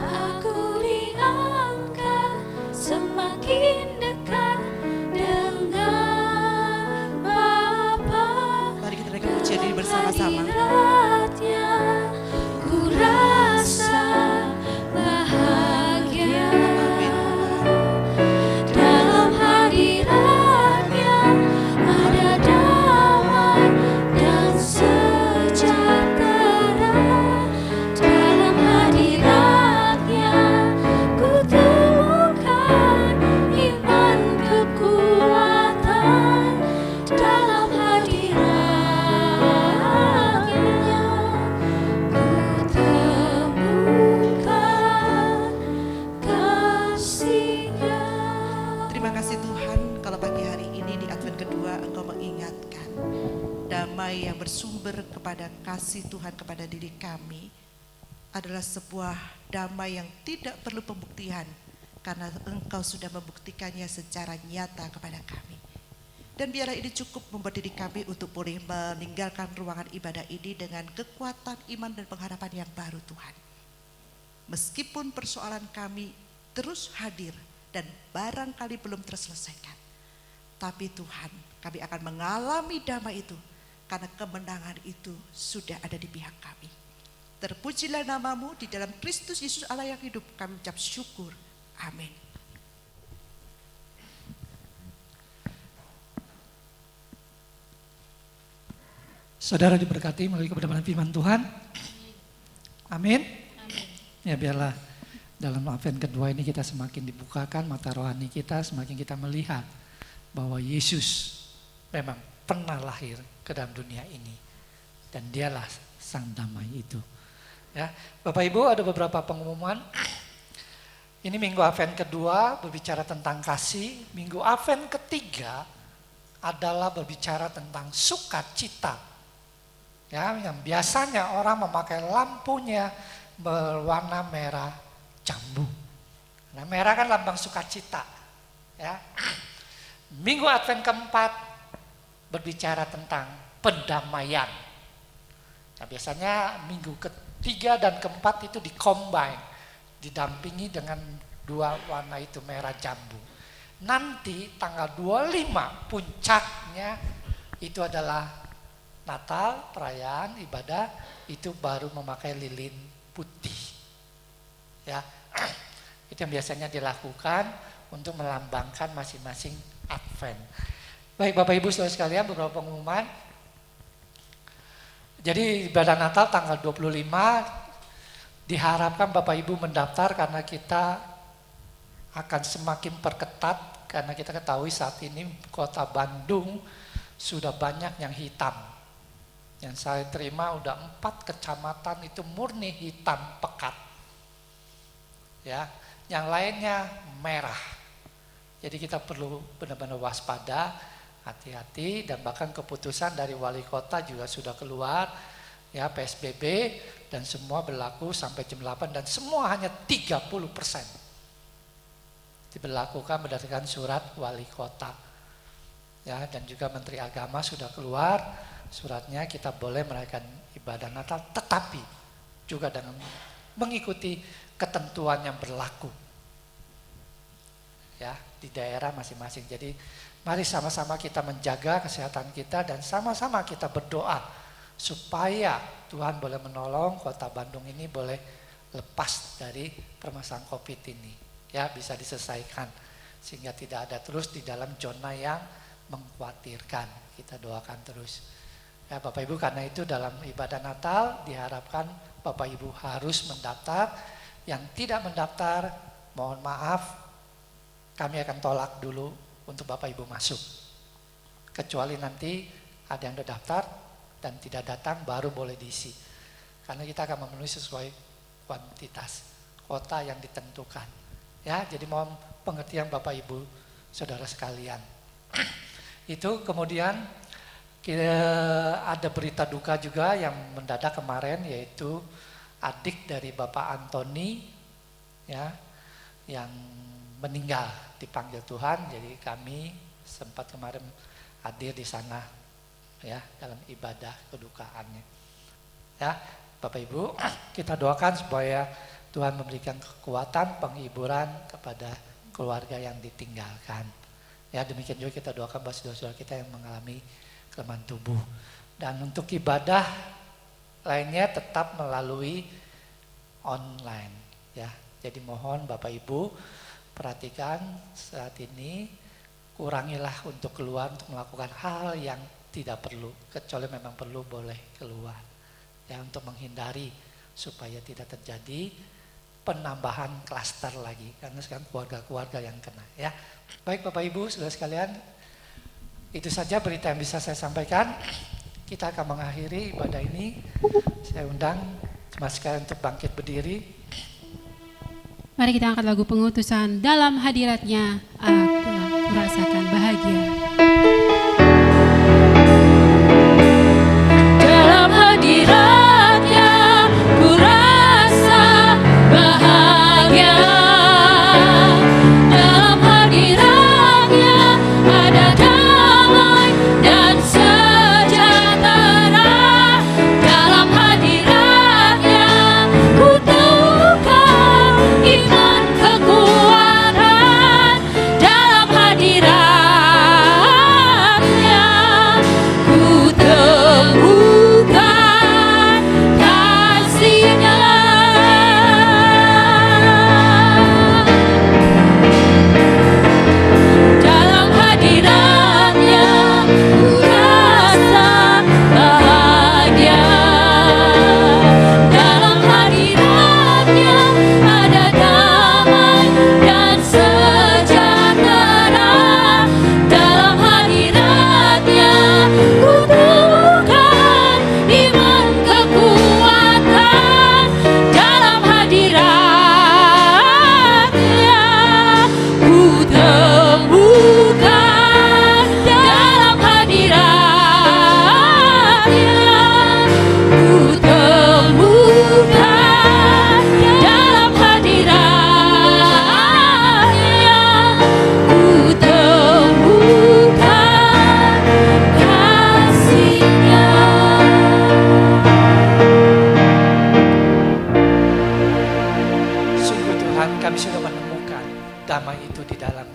aku diangkat semakin dekat dengan Bapa. Mari kita naikkan pujian ini bersama-sama. Hadiratnya ku rasa bahagia. Amin. Dalam hadiratnya ada damai dan sejahtera. daripada kasih Tuhan kepada diri kami adalah sebuah damai yang tidak perlu pembuktian, karena Engkau sudah membuktikannya secara nyata kepada kami. Dan biarlah ini cukup membuat diri kami untuk boleh meninggalkan ruangan ibadah ini dengan kekuatan iman dan pengharapan yang baru Tuhan. Meskipun persoalan kami terus hadir dan barangkali belum terselesaikan, tapi Tuhan, kami akan mengalami damai itu karena kemenangan itu sudah ada di pihak kami. Terpujilah namamu, di dalam Kristus Yesus Allah yang hidup kami ucap syukur. Amin. Saudara diberkati melalui kebenaran firman Tuhan. Amin. Ya, biarlah dalam Advent kedua ini kita semakin dibukakan mata rohani kita, semakin kita melihat bahwa Yesus memang pernah lahir ke dalam dunia ini dan dialah sang damai itu. Ya, Bapak Ibu, ada beberapa pengumuman. Ini minggu Advent kedua berbicara tentang kasih. Minggu Advent ketiga adalah berbicara tentang sukacita. Ya, yang biasanya orang memakai lampunya berwarna merah jambu. Nah, merah kan lambang sukacita. Ya. Minggu Advent keempat berbicara tentang pendamaian. Nah, biasanya minggu ketiga dan keempat itu dikombine, didampingi dengan dua warna itu merah jambu. Nanti tanggal 25 puncaknya itu adalah Natal, perayaan ibadah, itu baru memakai lilin putih. Ya, itu yang biasanya dilakukan untuk melambangkan masing-masing Advent. Baik Bapak Ibu saudara sekalian, beberapa pengumuman. Jadi ibadah Natal tanggal 25 diharapkan Bapak Ibu mendaftar karena kita akan semakin perketat, karena kita ketahui saat ini kota Bandung sudah banyak yang hitam. Yang saya terima udah 4 kecamatan itu murni hitam pekat. Ya, yang lainnya merah. Jadi kita perlu benar-benar waspada, hati-hati, dan bahkan keputusan dari wali kota juga sudah keluar, ya, PSBB, dan semua berlaku sampai jam 8 dan semua hanya 30% diberlakukan berdasarkan surat wali kota. Ya, dan juga Menteri Agama sudah keluar suratnya, kita boleh merayakan ibadah Natal tetapi juga dengan mengikuti ketentuan yang berlaku. Ya, di daerah masing-masing. Jadi mari sama-sama kita menjaga kesehatan kita dan sama-sama kita berdoa supaya Tuhan boleh menolong kota Bandung ini boleh lepas dari permasalahan COVID ini. Ya, bisa diselesaikan sehingga tidak ada terus di dalam zona yang mengkhawatirkan. Kita doakan terus. Ya, Bapak Ibu, karena itu dalam ibadah Natal diharapkan Bapak Ibu harus mendaftar. Yang tidak mendaftar, mohon maaf, kami akan tolak dulu untuk Bapak Ibu masuk. Kecuali nanti ada yang sudah daftar dan tidak datang baru boleh diisi. Karena kita akan memenuhi sesuai kuantitas kota yang ditentukan. Ya, jadi mohon pengertian Bapak Ibu, saudara sekalian. Itu kemudian ada berita duka juga yang mendadak kemarin, yaitu adik dari Bapak Antoni, ya, yang meninggal dipanggil Tuhan. Jadi kami sempat kemarin hadir di sana, ya, dalam ibadah kedukaannya. Ya, Bapak Ibu, kita doakan supaya Tuhan memberikan kekuatan, penghiburan kepada keluarga yang ditinggalkan. Ya, demikian juga kita doakan buat saudara-saudara kita yang mengalami kelemahan tubuh. Dan untuk ibadah lainnya tetap melalui online. Ya, jadi mohon Bapak Ibu perhatikan saat ini, kurangilah untuk keluar untuk melakukan hal yang tidak perlu, kecuali memang perlu boleh keluar. Ya, untuk menghindari supaya tidak terjadi penambahan klaster lagi, karena sekarang keluarga-keluarga yang kena. Ya, baik Bapak Ibu saudara sekalian, itu saja berita yang bisa saya sampaikan. Kita akan mengakhiri ibadah ini. Saya undang jemaat sekalian untuk bangkit berdiri. Mari kita angkat lagu pengutusan, dalam hadiratnya aku merasakan bahagia. Dalam hadirat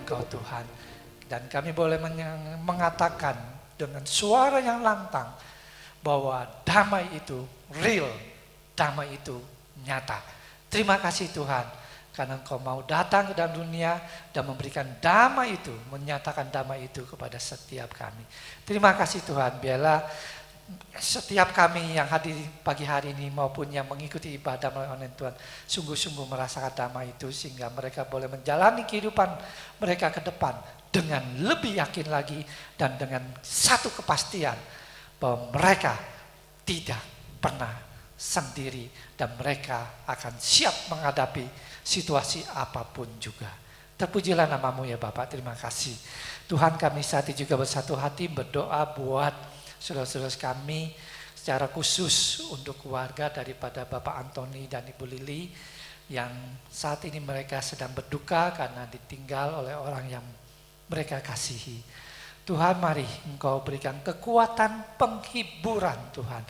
Engkau Tuhan. Dan kami boleh mengatakan dengan suara yang lantang bahwa damai itu real, damai itu nyata. Terima kasih Tuhan, karena Engkau mau datang ke dalam dunia dan memberikan damai itu, menyatakan damai itu kepada setiap kami. Terima kasih Tuhan, biarlah setiap kami yang hadir pagi hari ini maupun yang mengikuti ibadah melalui online Tuhan sungguh-sungguh merasakan damai itu, sehingga mereka boleh menjalani kehidupan mereka ke depan dengan lebih yakin lagi dan dengan satu kepastian bahwa mereka tidak pernah sendiri dan mereka akan siap menghadapi situasi apapun juga. Terpujilah namamu ya Bapak, terima kasih. Tuhan, kami saat ini juga bersatu hati berdoa buat saudara-saudara kami secara khusus untuk keluarga daripada Bapak Antoni dan Ibu Lili yang saat ini mereka sedang berduka karena ditinggal oleh orang yang mereka kasihi. Tuhan, mari Engkau berikan kekuatan penghiburan Tuhan.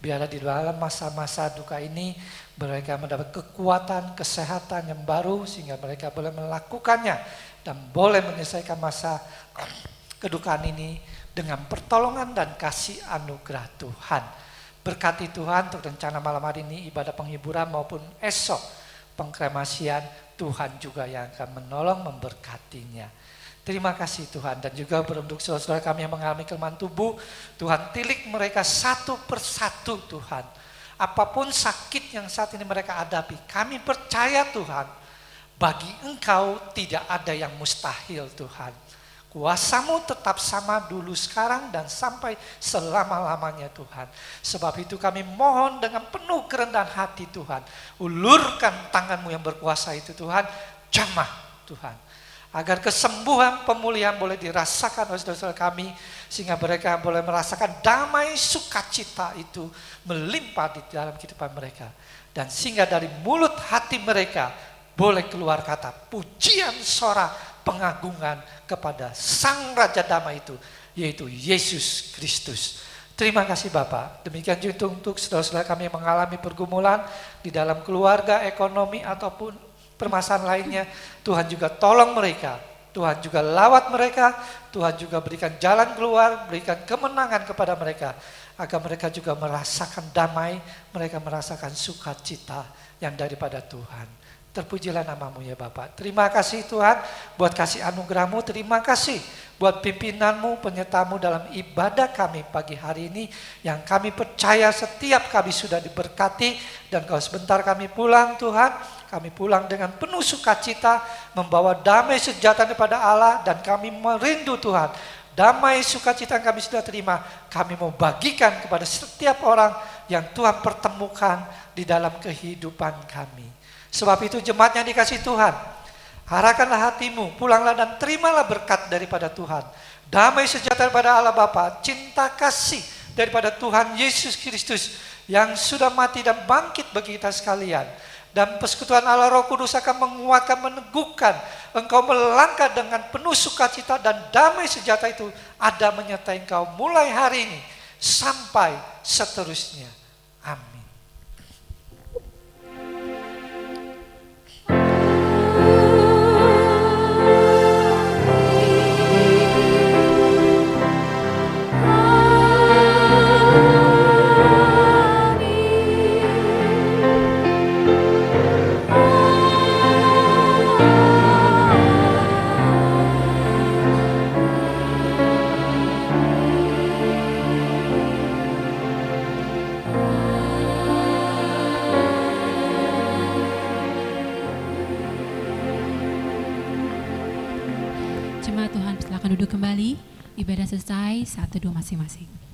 Biarlah di dalam masa-masa duka ini mereka mendapat kekuatan, kesehatan yang baru sehingga mereka boleh melakukannya dan boleh menyelesaikan masa kedukaan ini dengan pertolongan dan kasih anugerah Tuhan. Berkati Tuhan untuk rencana malam hari ini ibadah penghiburan maupun esok pengkremasian, Tuhan juga yang akan menolong memberkatinya. Terima kasih Tuhan, dan juga untuk saudara-saudara kami yang mengalami kelemahan tubuh, Tuhan tilik mereka satu persatu Tuhan. Apapun sakit yang saat ini mereka hadapi, kami percaya Tuhan, bagi Engkau tidak ada yang mustahil Tuhan. Kuasa-Mu tetap sama dulu, sekarang, dan sampai selama-lamanya Tuhan. Sebab itu kami mohon dengan penuh kerendahan hati Tuhan, ulurkan tangan-Mu yang berkuasa itu Tuhan, jamah Tuhan. Agar kesembuhan, pemulihan boleh dirasakan oleh saudara-saudara kami, sehingga mereka boleh merasakan damai sukacita itu melimpah di dalam kehidupan mereka. Dan sehingga dari mulut hati mereka boleh keluar kata pujian, sorak, pengagungan kepada Sang Raja Damai itu, yaitu Yesus Kristus. Terima kasih Bapak. Demikian juga untuk saudara-saudara kami yang mengalami pergumulan di dalam keluarga, ekonomi, ataupun permasalahan lainnya, Tuhan juga tolong mereka, Tuhan juga lawat mereka, Tuhan juga berikan jalan keluar, berikan kemenangan kepada mereka, agar mereka juga merasakan damai, mereka merasakan sukacita yang daripada Tuhan. Terpujilah namamu ya Bapak. Terima kasih Tuhan buat kasih anugerah-Mu, terima kasih buat pimpinan-Mu, penyerta-Mu dalam ibadah kami pagi hari ini, yang kami percaya setiap kami sudah diberkati, dan kalau sebentar kami pulang Tuhan, kami pulang dengan penuh sukacita, membawa damai sejahtera daripada Allah, dan kami merindu Tuhan, damai sukacita yang kami sudah terima, kami mau bagikan kepada setiap orang yang Tuhan pertemukan di dalam kehidupan kami. Sebab itu jemaat yang dikasihi Tuhan, arahkanlah hatimu, pulanglah dan terimalah berkat daripada Tuhan. Damai sejahtera daripada Allah Bapa, cinta kasih daripada Tuhan Yesus Kristus yang sudah mati dan bangkit bagi kita sekalian. Dan persekutuan Allah Roh Kudus akan menguatkan, meneguhkan engkau melangkah dengan penuh sukacita, dan damai sejahtera itu ada menyertai engkau mulai hari ini sampai seterusnya. Amin. Jemaat Tuhan, silakan duduk kembali. Ibadah selesai, 1-2 masing-masing.